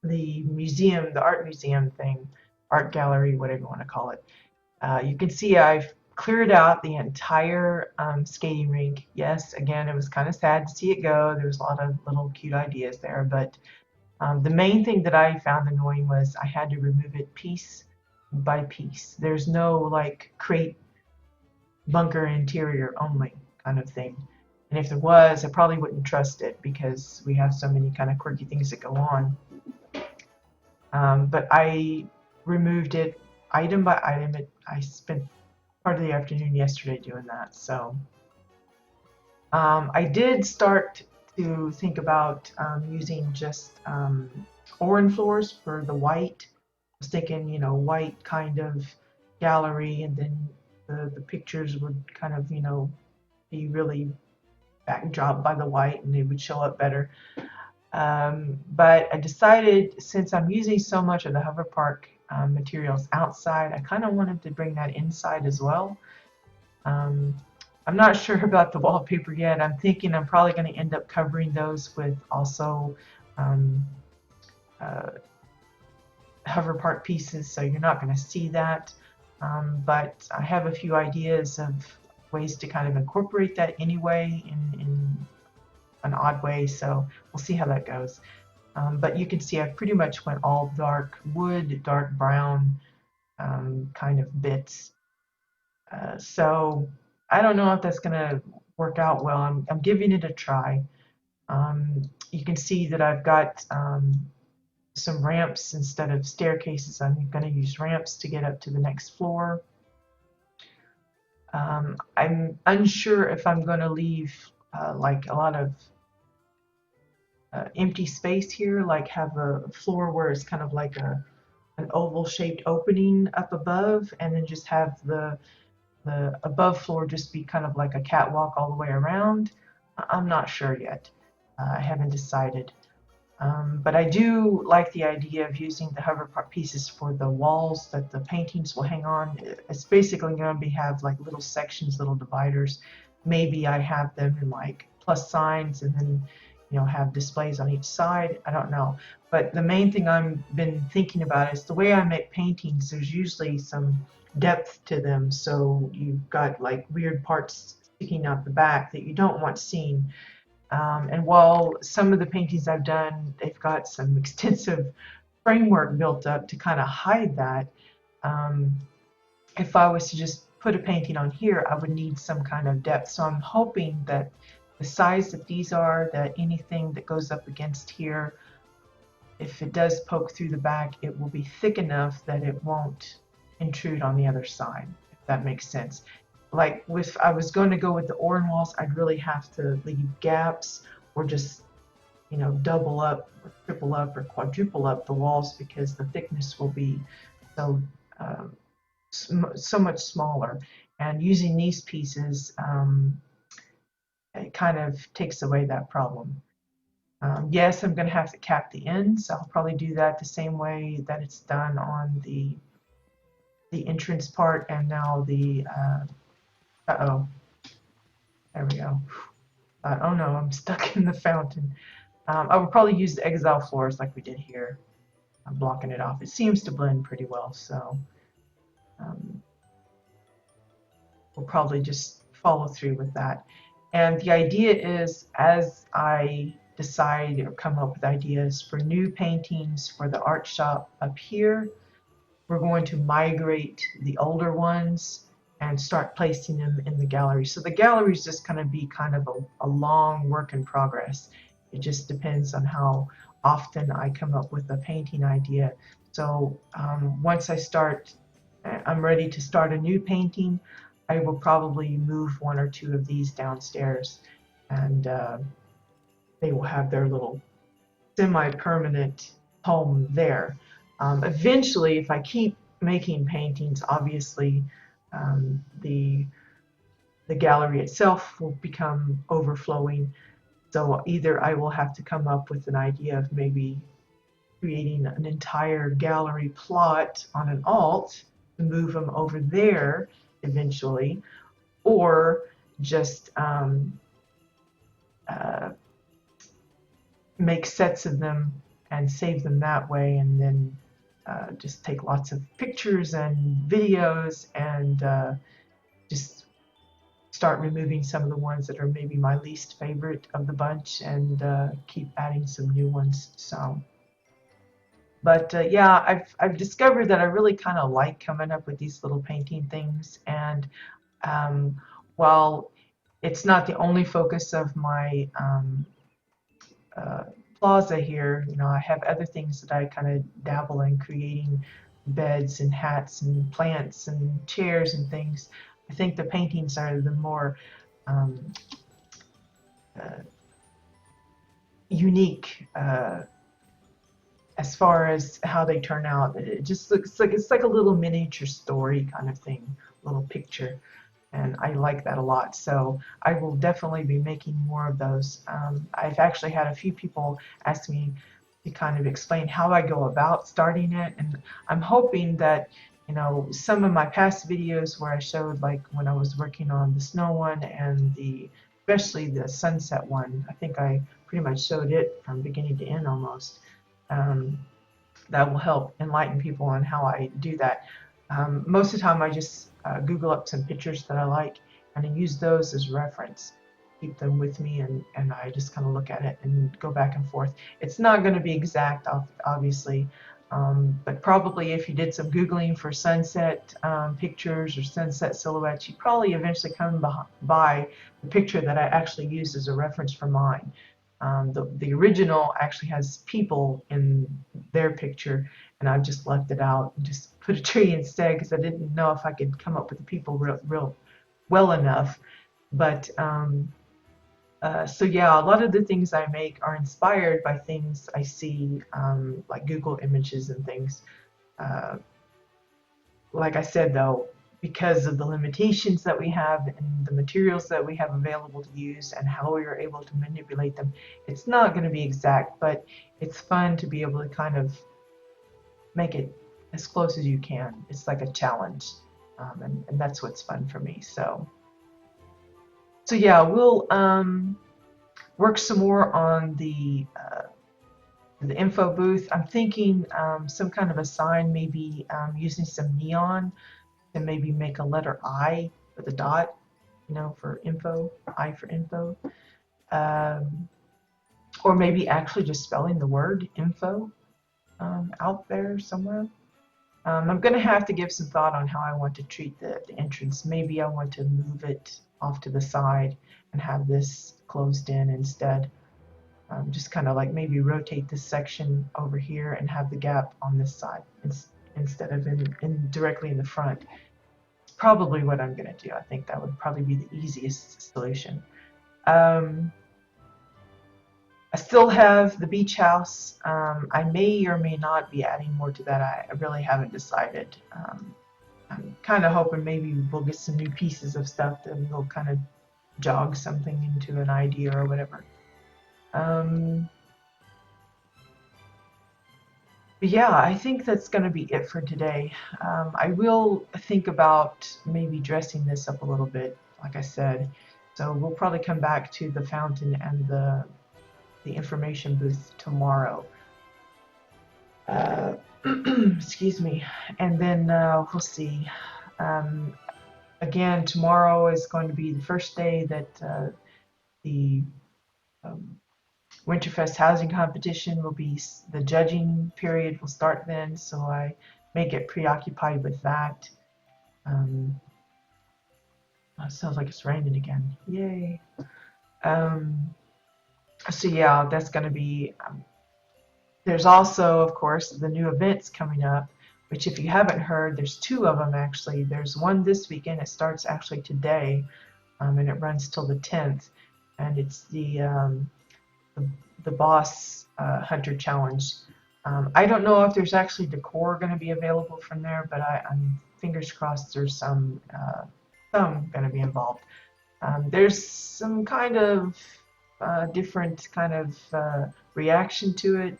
museum, the art museum thing, art gallery, whatever you want to call it. You can see I've cleared out the entire skating rink. Yes, again, it was kind of sad to see it go. There was a lot of little cute ideas there, but the main thing that I found annoying was I had to remove it piece by piece. There's no like crate bunker interior only kind of thing. And if there was, I probably wouldn't trust it because we have so many kind of quirky things that go on. But I removed it item by item. I spent part of the afternoon yesterday doing that. So I did start to think about using just orange floors for the white. I was thinking, you know, white kind of gallery, and then the pictures would kind of, you know, be really backdropped by the white, and they would show up better. But I decided, since I'm using so much of the hover park materials outside, I kind of wanted to bring that inside as well. I'm not sure about the wallpaper yet. I'm thinking I'm probably going to end up covering those with also hover park pieces, so you're not going to see that. But I have a few ideas of ways to kind of incorporate that anyway in an odd way, so we'll see how that goes. But you can see I pretty much went all dark wood, dark brown kind of bits. So I don't know if that's going to work out well. I'm giving it a try. You can see that I've got some ramps instead of staircases. I'm going to use ramps to get up to the next floor. I'm unsure if I'm going to leave like a lot of empty space here, like have a floor where it's kind of like an oval shaped opening up above, and then just have the above floor just be kind of like a catwalk all the way around. I'm not sure yet. I haven't decided. But I do like the idea of using the hover pieces for the walls that the paintings will hang on. It's basically going to have like little sections, little dividers. Maybe I have them in like plus signs and then, you know, have displays on each side. I don't know. But the main thing I've been thinking about is the way I make paintings, there's usually some depth to them. So you've got like weird parts sticking out the back that you don't want seen. And while some of the paintings I've done, they've got some extensive framework built up to kind of hide that. Um, if I was to just put a painting on here, I would need some kind of depth. So I'm hoping that the size that these are, that anything that goes up against here, if it does poke through the back, it will be thick enough that it won't intrude on the other side, if that makes sense. Like if I was going to go with the Oran walls, I'd really have to leave gaps or just, you know, double up or triple up or quadruple up the walls because the thickness will be so so much smaller. And using these pieces, it kind of takes away that problem. Yes, I'm going to have to cap the ends. I'll probably do that the same way that it's done on the entrance part, and now the uh-oh, there we go. Oh no, I'm stuck in the fountain. I would probably use the exile floors like we did here. I'm blocking it off. It seems to blend pretty well, so we'll probably just follow through with that. And the idea is, as I decide or come up with ideas for new paintings for the art shop up here, we're going to migrate the older ones and start placing them in the gallery. So the gallery is just going to be kind of a long work in progress. It just depends on how often I come up with a painting idea. So once I'm ready to start a new painting, I will probably move one or two of these downstairs, and they will have their little semi-permanent home there. Eventually, if I keep making paintings, obviously the gallery itself will become overflowing. So either I will have to come up with an idea of maybe creating an entire gallery plot on an alt to move them over there eventually, or just make sets of them and save them that way, and then just take lots of pictures and videos and just start removing some of the ones that are maybe my least favorite of the bunch, and keep adding some new ones. So, but yeah, I've discovered that I really kind of like coming up with these little painting things, and while it's not the only focus of my plaza here, you know, I have other things that I kind of dabble in, creating beds and hats and plants and chairs and things. I think the paintings are the more unique as far as how they turn out. It just looks like it's like a little miniature story kind of thing, little picture. And I like that a lot. So I will definitely be making more of those. I've actually had a few people ask me to kind of explain how I go about starting it. And I'm hoping that, you know, some of my past videos where I showed like when I was working on the snow one and especially the sunset one, I think I pretty much showed it from beginning to end almost. That will help enlighten people on how I do that. Most of the time I just Google up some pictures that I like and then use those as reference. keep them with me, and I just kind of look at it and go back and forth. It's not going to be exact, obviously, but probably if you did some Googling for sunset pictures or sunset silhouettes, you'd probably eventually come by the picture that I actually used as a reference for mine. The original actually has people in their picture, and I've just left it out and just put a tree instead because I didn't know if I could come up with the people real well enough. But so yeah, a lot of the things I make are inspired by things I see, like Google images and things. Uh, like I said, though, because of the limitations that we have and the materials that we have available to use and how we are able to manipulate them, it's not going to be exact, but it's fun to be able to kind of make it as close as you can. It's like a challenge, and that's what's fun for me. So yeah, we'll work some more on the info booth. I'm thinking some kind of a sign, maybe using some neon, and maybe make a letter I with a dot, for info, I for info. Um, or maybe actually just spelling the word info out there somewhere. I'm going to have to give some thought on how I want to treat the entrance. Maybe I want to move it off to the side and have this closed in instead. Just kind of like maybe rotate this section over here and have the gap on this side instead of directly in the front. It's probably what I'm going to do. I think that would probably be the easiest solution. I still have the beach house. I may or may not be adding more to that. I really haven't decided. I'm kind of hoping maybe we'll get some new pieces of stuff that will kind of jog something into an idea or whatever. But yeah, I think that's going to be it for today. I will think about maybe dressing this up a little bit, like I said. So we'll probably come back to the fountain and the information booth tomorrow. Excuse me. And then we'll see. Again, tomorrow is going to be the first day that the Winterfest housing competition will be, the judging period will start then, so I may get preoccupied with that. It sounds like it's raining again. Yay. So yeah, that's going to be, there's also, of course, the new events coming up, which if you haven't heard, there's two of them actually. There's one this weekend, it starts actually today, and it runs till the 10th, and it's the Boss Hunter Challenge. I don't know if there's actually decor going to be available from there, but I'm fingers crossed there's some going to be involved. There's some kind of different kind of reaction to it,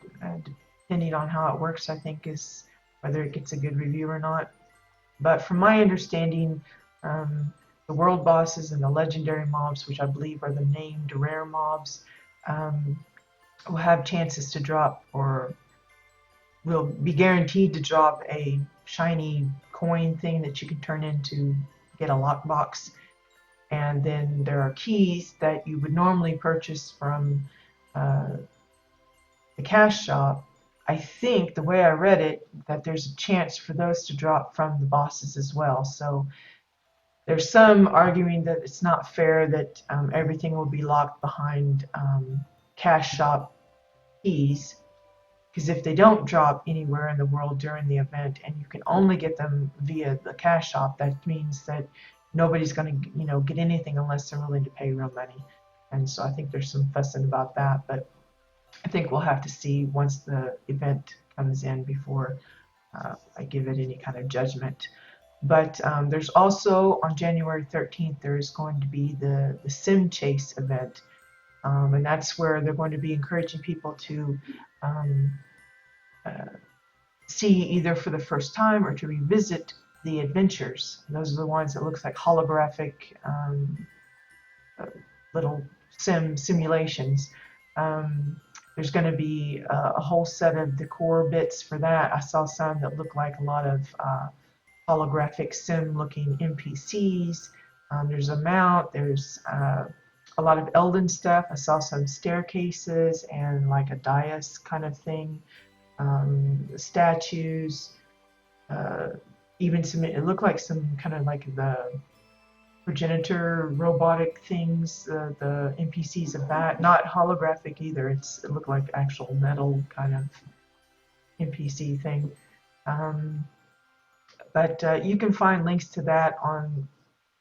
depending on how it works, I think, is whether it gets a good review or not. But from my understanding, the world bosses and the legendary mobs, which I believe are the named rare mobs, will have chances to drop, or will be guaranteed to drop, a shiny coin thing that you can turn into get a lockbox. And then there are keys that you would normally purchase from the cash shop. I think the way I read it, that there's a chance for those to drop from the bosses as well. So there's some arguing that it's not fair that everything will be locked behind cash shop keys, because if they don't drop anywhere in the world during the event and you can only get them via the cash shop, that means that nobody's going to get anything unless they're willing to pay real money. And so I think there's some fussing about that, but I think we'll have to see once the event comes in before I give it any kind of judgment. But there's also, on January 13th, there's going to be the Sim Chase event. And that's where they're going to be encouraging people to see either for the first time or to revisit the adventures. And those are the ones that looks like holographic little simulations. There's going to be a whole set of decor bits for that. I saw some that look like a lot of holographic sim looking NPCs. There's a mount, there's a lot of Eldon stuff. I saw some staircases and like a dais kind of thing, statues, uh, even some, it looked like some kind of like the progenitor robotic things, the NPCs of that. Not holographic either. It looked like actual metal kind of NPC thing. Um, but you can find links to that on,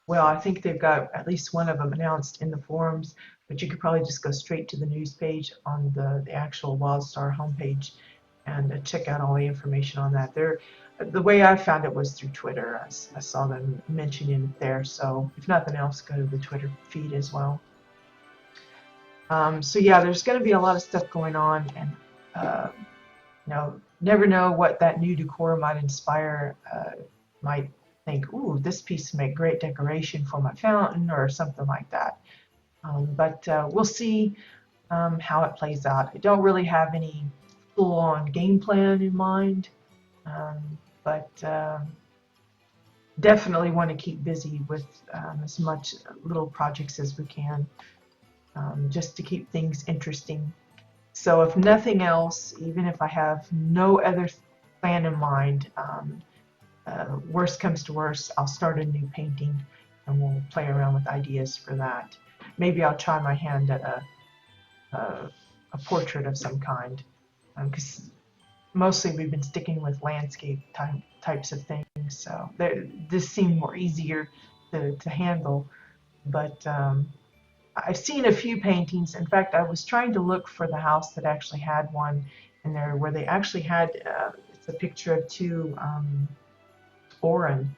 well, I think they've got at least one of them announced in the forums, but you could probably just go straight to the news page on the actual WildStar homepage and check out all the information on that. The way I found it was through Twitter. I saw them mentioning it there, so if nothing else, go to the Twitter feed as well. So yeah, there's going to be a lot of stuff going on, and never know what that new decor might inspire. Might think, ooh, this piece would make great decoration for my fountain or something like that. But we'll see how it plays out. I don't really have any full-on game plan in mind, but definitely want to keep busy with as much little projects as we can, just to keep things interesting. So if nothing else, even if I have no other plan in mind, worst comes to worst, I'll start a new painting and we'll play around with ideas for that. Maybe I'll try my hand at a portrait of some kind, because mostly we've been sticking with landscape types of things, so this seemed more easier to handle. But I've seen a few paintings. In fact, I was trying to look for the house that actually had one in there where they actually had, it's a picture of two Oran,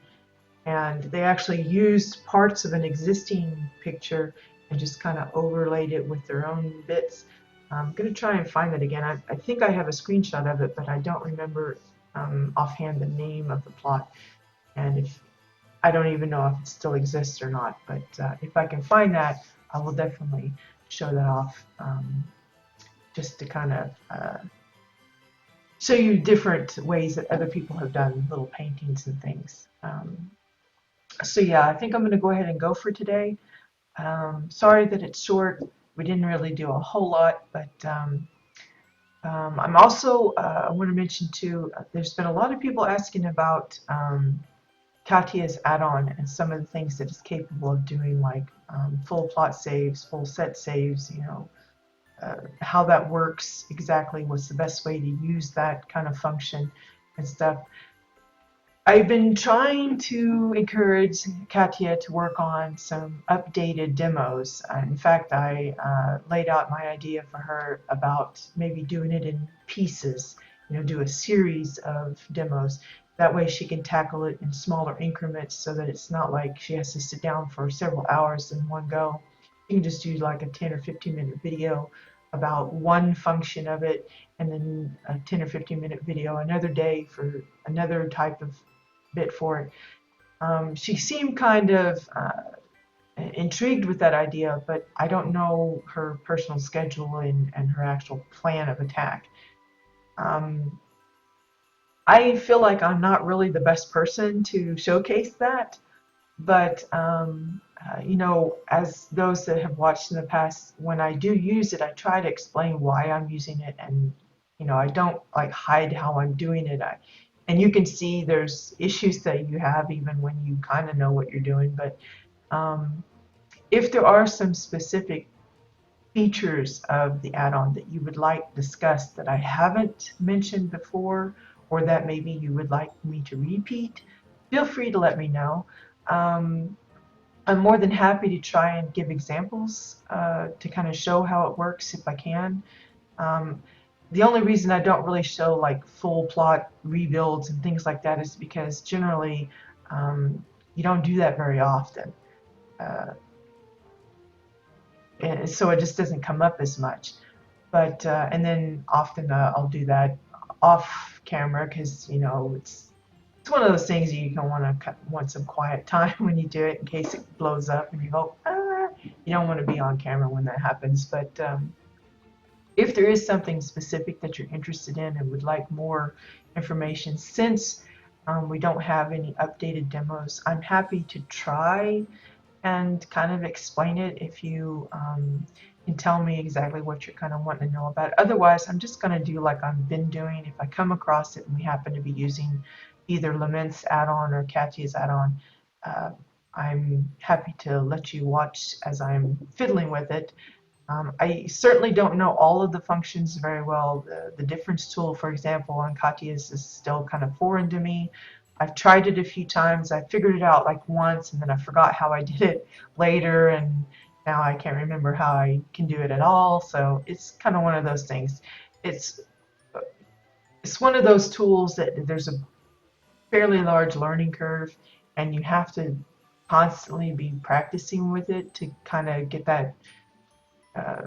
and they actually used parts of an existing picture and just kind of overlaid it with their own bits. I'm going to try and find it again. I think I have a screenshot of it, but I don't remember offhand the name of the plot, and if I don't even know if it still exists or not. But if I can find that, I will definitely show that off, just to kind of show you different ways that other people have done little paintings and things. So yeah, I think I'm going to go ahead and go for today. Sorry that it's short. We didn't really do a whole lot, but I'm also, I want to mention too, there's been a lot of people asking about Katya's add-on and some of the things that it's capable of doing, like full plot saves, full set saves, how that works exactly, what's the best way to use that kind of function and stuff. I've been trying to encourage Katya to work on some updated demos. In fact, I laid out my idea for her about maybe doing it in pieces, do a series of demos. That way she can tackle it in smaller increments so that it's not like she has to sit down for several hours in one go. You can just do like a 10 or 15-minute video about one function of it, and then a 10 or 15-minute video another day for another type of bit for it. She seemed kind of intrigued with that idea, but I don't know her personal schedule and her actual plan of attack. I feel like I'm not really the best person to showcase that, but as those that have watched in the past, when I do use it, I try to explain why I'm using it, and I don't like hide how I'm doing it. And you can see there's issues that you have even when you kind of know what you're doing. But if there are some specific features of the add-on that you would like discussed that I haven't mentioned before, or that maybe you would like me to repeat, feel free to let me know. I'm more than happy to try and give examples to kind of show how it works if I can. The only reason I don't really show like full plot rebuilds and things like that is because generally you don't do that very often. And so it just doesn't come up as much. But and then often I'll do that off camera because it's one of those things you can want some quiet time when you do it in case it blows up and you go, you don't want to be on camera when that happens. But if there is something specific that you're interested in and would like more information, since we don't have any updated demos, I'm happy to try and kind of explain it if you can tell me exactly what you're kind of wanting to know about. Otherwise, I'm just going to do like I've been doing. If I come across it and we happen to be using either Lament's add-on or Katya's add-on, uh, I'm happy to let you watch as I'm fiddling with it. I certainly don't know all of the functions very well. The difference tool, for example, on Katya's is still kind of foreign to me. I've tried it a few times. I figured it out like once, and then I forgot how I did it later, and now I can't remember how I can do it at all. So it's kind of one of those things. It's it's one of those tools that there's a fairly large learning curve, and you have to constantly be practicing with it to kind of get that uh,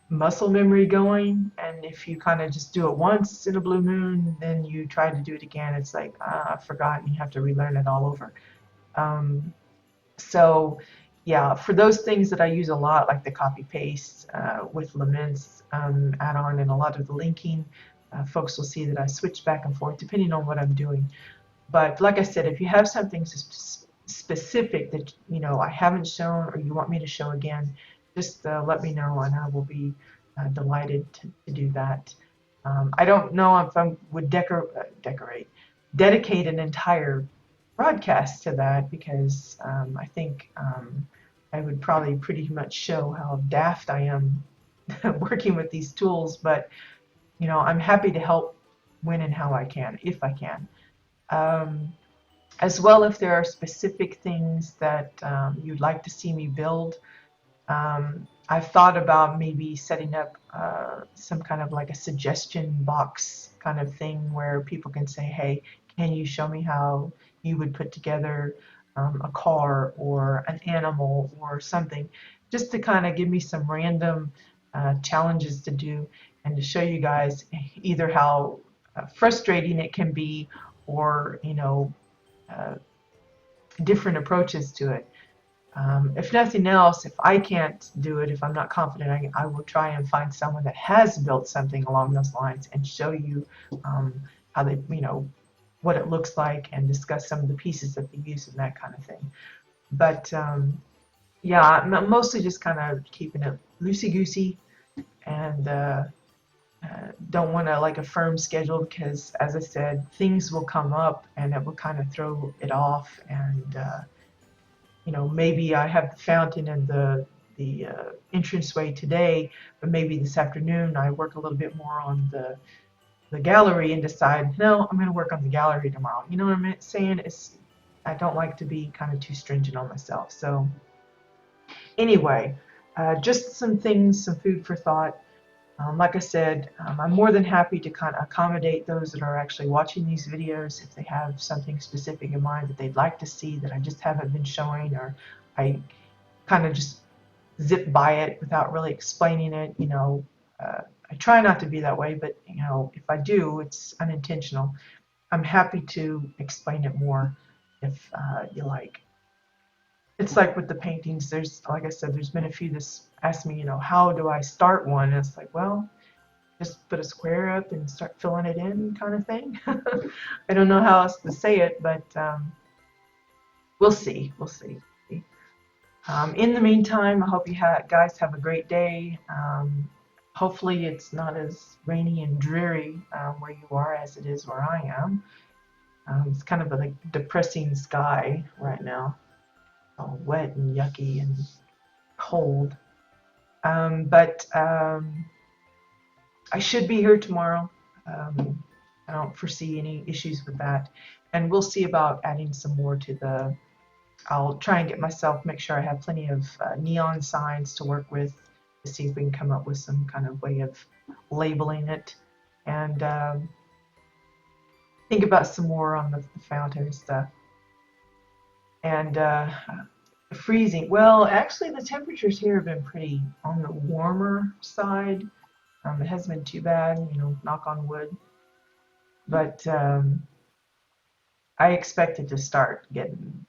muscle memory going. And if you kind of just do it once in a blue moon, then you try to do it again, it's like, I forgot, and you have to relearn it all over. Um, so yeah, for those things that I use a lot, like the copy paste with Lament's add-on and a lot of the linking, folks will see that I switch back and forth depending on what I'm doing. But like I said, if you have something specific that I haven't shown or you want me to show again, just let me know and I will be delighted to do that. I don't know if I would dedicate an entire broadcast to that because I think I would probably pretty much show how daft I am working with these tools. But I'm happy to help when and how I can, if I can. Um, as well, if there are specific things that you'd like to see me build, I've thought about maybe setting up some kind of like a suggestion box kind of thing where people can say, hey, can you show me how you would put together a car or an animal or something, just to kind of give me some random challenges to do and to show you guys either how frustrating it can be or, uh, different approaches to it. If nothing else, if I can't do it, if I'm not confident, I will try and find someone that has built something along those lines and show you how they, what it looks like and discuss some of the pieces that they use and that kind of thing. But yeah, I'm mostly just kind of keeping it loosey-goosey and don't want to like a firm schedule because, as I said, things will come up and it will kind of throw it off. And maybe I have the fountain and the entranceway today, but maybe this afternoon I work a little bit more on the gallery and decide, no, I'm going to work on the gallery tomorrow. You know what I'm saying? I don't like to be kind of too stringent on myself. So anyway, just some things, some food for thought. Like I said, I'm more than happy to kind of accommodate those that are actually watching these videos if they have something specific in mind that they'd like to see that I just haven't been showing, or I kind of just zip by it without really explaining it. I try not to be that way, but if I do, it's unintentional. I'm happy to explain it more if you like. It's like with the paintings, like I said, there's been a few that's asked me, how do I start one? And it's like, well, just put a square up and start filling it in kind of thing. I don't know how else to say it, but we'll see. We'll see. In the meantime, I hope you guys have a great day. Hopefully it's not as rainy and dreary where you are as it is where I am. It's kind of a depressing sky right now, all wet and yucky and cold. But I should be here tomorrow. I don't foresee any issues with that. And we'll see about adding some more to I'll try and make sure I have plenty of neon signs to work with to see if we can come up with some kind of way of labeling it. And think about some more on the fountain stuff. And freezing. Well, actually, the temperatures here have been pretty on the warmer side. It hasn't been too bad, knock on wood. But I expect it to start getting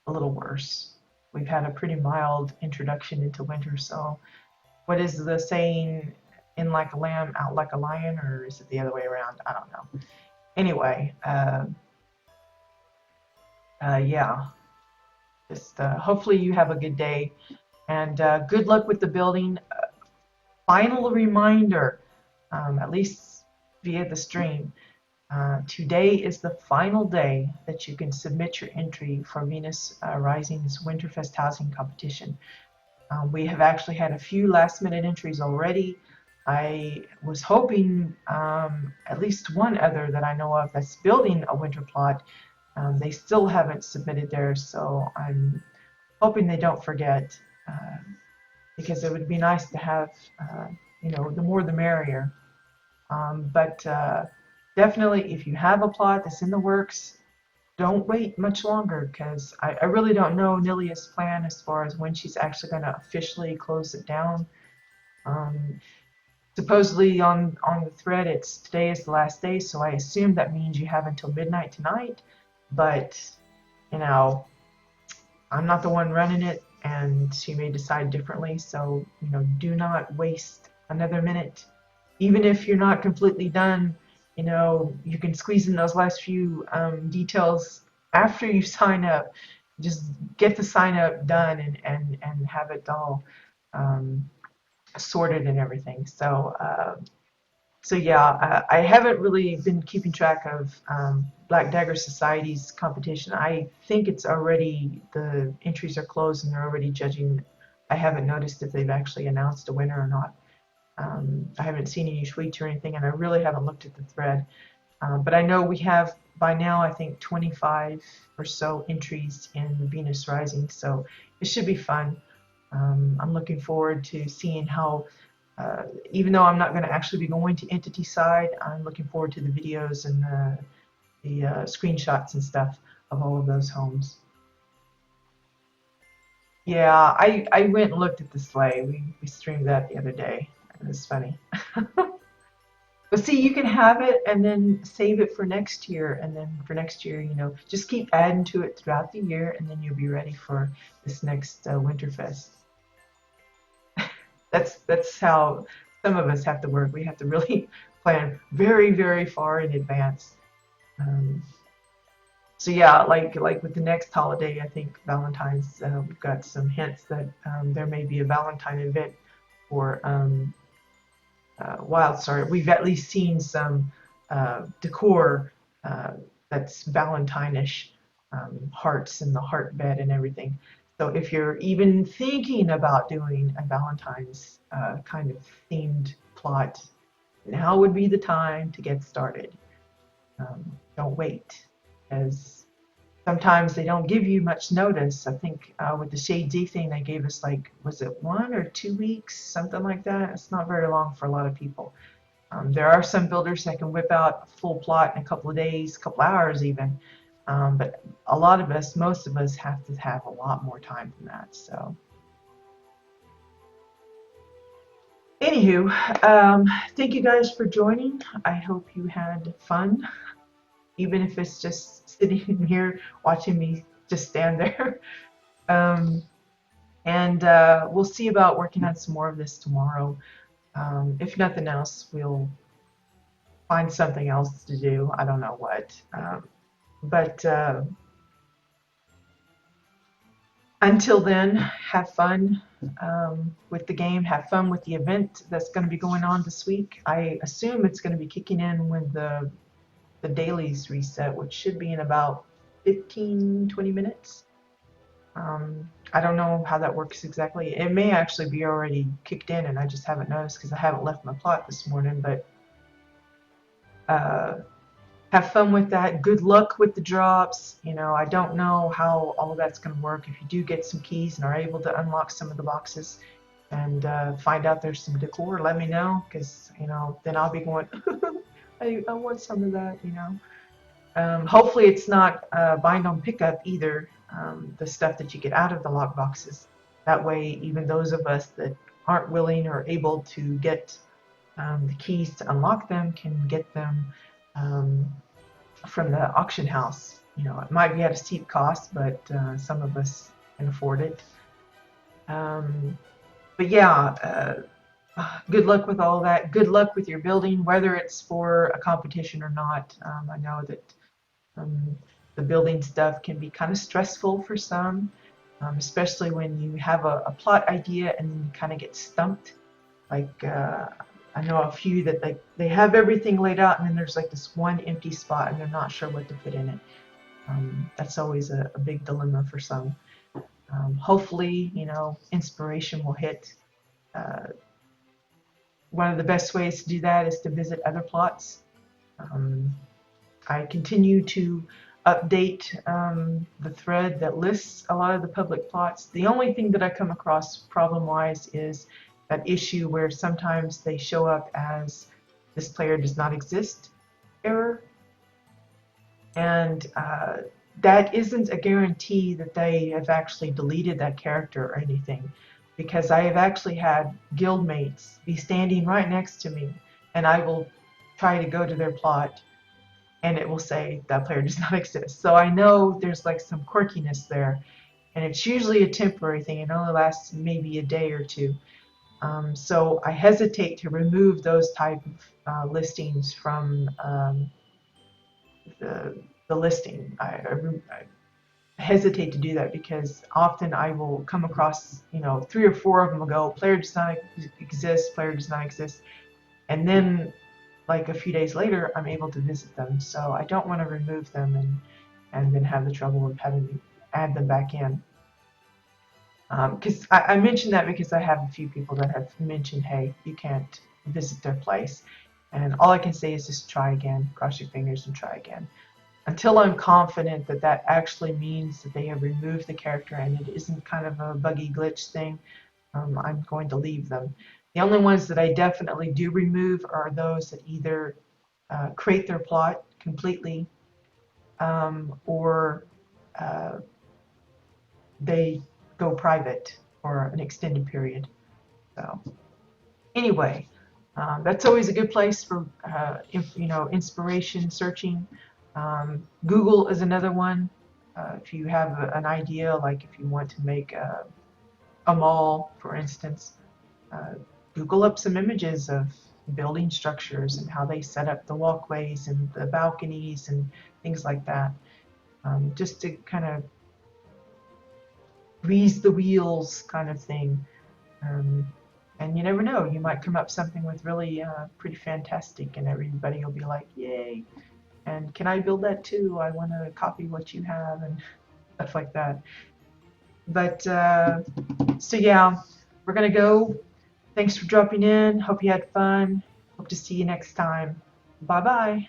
a little worse. We've had a pretty mild introduction into winter, so what is the saying? In like a lamb, out like a lion, or is it the other way around? I don't know. Anyway, yeah. just hopefully you have a good day, and good luck with the building. Final reminder, at least via the stream, today is the final day that you can submit your entry for Venus Rising's Winterfest housing competition. We have actually had a few last minute entries already. I was hoping at least one other that I know of that's building a winter plot. They still haven't submitted theirs, so I'm hoping they don't forget, because it would be nice to have, the more the merrier. But definitely, if you have a plot that's in the works, don't wait much longer, because I really don't know Nilia's plan as far as when she's actually going to officially close it down. Um, Supposedly on the thread, it's today is the last day, so I assume that means you have until midnight tonight. But you know, I'm not the one running it, and she may decide differently. So do not waste another minute. Even if you're not completely done, you can squeeze in those last few details after you sign up. Just get the sign up done, and have it all sorted and everything. So yeah, I haven't really been keeping track of Black Dagger Society's competition. I think it's already, the entries are closed and they're already judging. I haven't noticed if they've actually announced a winner or not. I haven't seen any tweets or anything, and I really haven't looked at the thread. But I know we have by now, I think, 25 or so entries in Venus Rising, so it should be fun. I'm looking forward to seeing how, even though I'm not going to actually be going to entity side, I'm looking forward to the videos and the screenshots and stuff of all of those homes. Yeah, I went and looked at the sleigh. We streamed that the other day. It was funny. But see, you can have it and then save it for next year, and then for next year, just keep adding to it throughout the year, and then you'll be ready for this next Winterfest. That's how some of us have to work. We have to really plan very, very far in advance. Um, so yeah, like with the next holiday, I think Valentine's, we've got some hints that there may be a Valentine event for WildStar. We've at least seen some decor that's Valentine-ish, hearts and the heart bed and everything. So if you're even thinking about doing a Valentine's kind of themed plot, now would be the time to get started. Don't wait, as sometimes they don't give you much notice. I think with the Shade Z thing, they gave us, like, was it 1 or 2 weeks, something like that? It's not very long for a lot of people. There are some builders that can whip out a full plot in a couple of days, a couple hours even. But a lot of us, most of us, have to have a lot more time than that. So, anywho, thank you guys for joining. I hope you had fun, even if it's just sitting here watching me just stand there. And we'll see about working on some more of this tomorrow. If nothing else, we'll find something else to do. I don't know what. But until then, have fun with the game. Have fun with the event that's going to be going on this week. I assume it's going to be kicking in when the dailies reset, which should be in about 15-20 minutes. I don't know how that works exactly. It may actually be already kicked in and I just haven't noticed because I haven't left my plot this morning. But have fun with that. Good luck with the drops. I don't know how all of that's going to work. If you do get some keys and are able to unlock some of the boxes and find out there's some decor, let me know, because then I'll be going, I want some of that. Hopefully it's not bind on pickup either, the stuff that you get out of the lock boxes. That way, even those of us that aren't willing or able to get the keys to unlock them can get them from the auction house. It might be at a steep cost, but some of us can afford it. But yeah, good luck with all that. Good luck with your building, whether it's for a competition or not. I know that the building stuff can be kind of stressful for some. especially when you have a plot idea and then you kind of get stumped. Like I know a few that they have everything laid out and then there's like this one empty spot and they're not sure what to put in it. That's always a big dilemma for some. Hopefully, inspiration will hit. Uh, One of the best ways to do that is to visit other plots. Um, I continue to update the thread that lists a lot of the public plots. The only thing that I come across problem-wise is that issue where sometimes they show up as this player does not exist error. And that isn't a guarantee that they have actually deleted that character or anything, because I have actually had guildmates be standing right next to me, and I will try to go to their plot, and it will say that player does not exist. So I know there's like some quirkiness there, and it's usually a temporary thing. It only lasts maybe a day or two. So I hesitate to remove those type of listings from the listing. I hesitate to do that because often I will come across, 3 or 4 of them will go, player does not exist, player does not exist. And then like a few days later, I'm able to visit them. So I don't want to remove them and then have the trouble of having to add them back in. Because I mentioned that because I have a few people that have mentioned, hey, you can't visit their place. And all I can say is just try again, cross your fingers and try again. Until I'm confident that that actually means that they have removed the character and it isn't kind of a buggy glitch thing, I'm going to leave them. The only ones that I definitely do remove are those that either create their plot completely or they go private for an extended period. So anyway, that's always a good place for inspiration searching. Google is another one. If you have an idea, like if you want to make a mall, for instance, uh, Google up some images of building structures and how they set up the walkways and the balconies and things like that, just to kind of grease the wheels kind of thing. Um, and you never know, you might come up something with really pretty fantastic and everybody will be like, yay, and can I build that too? I want to copy what you have and stuff like that. But so yeah, we're gonna go. Thanks for dropping in. Hope you had fun. Hope to see you next time. Bye bye.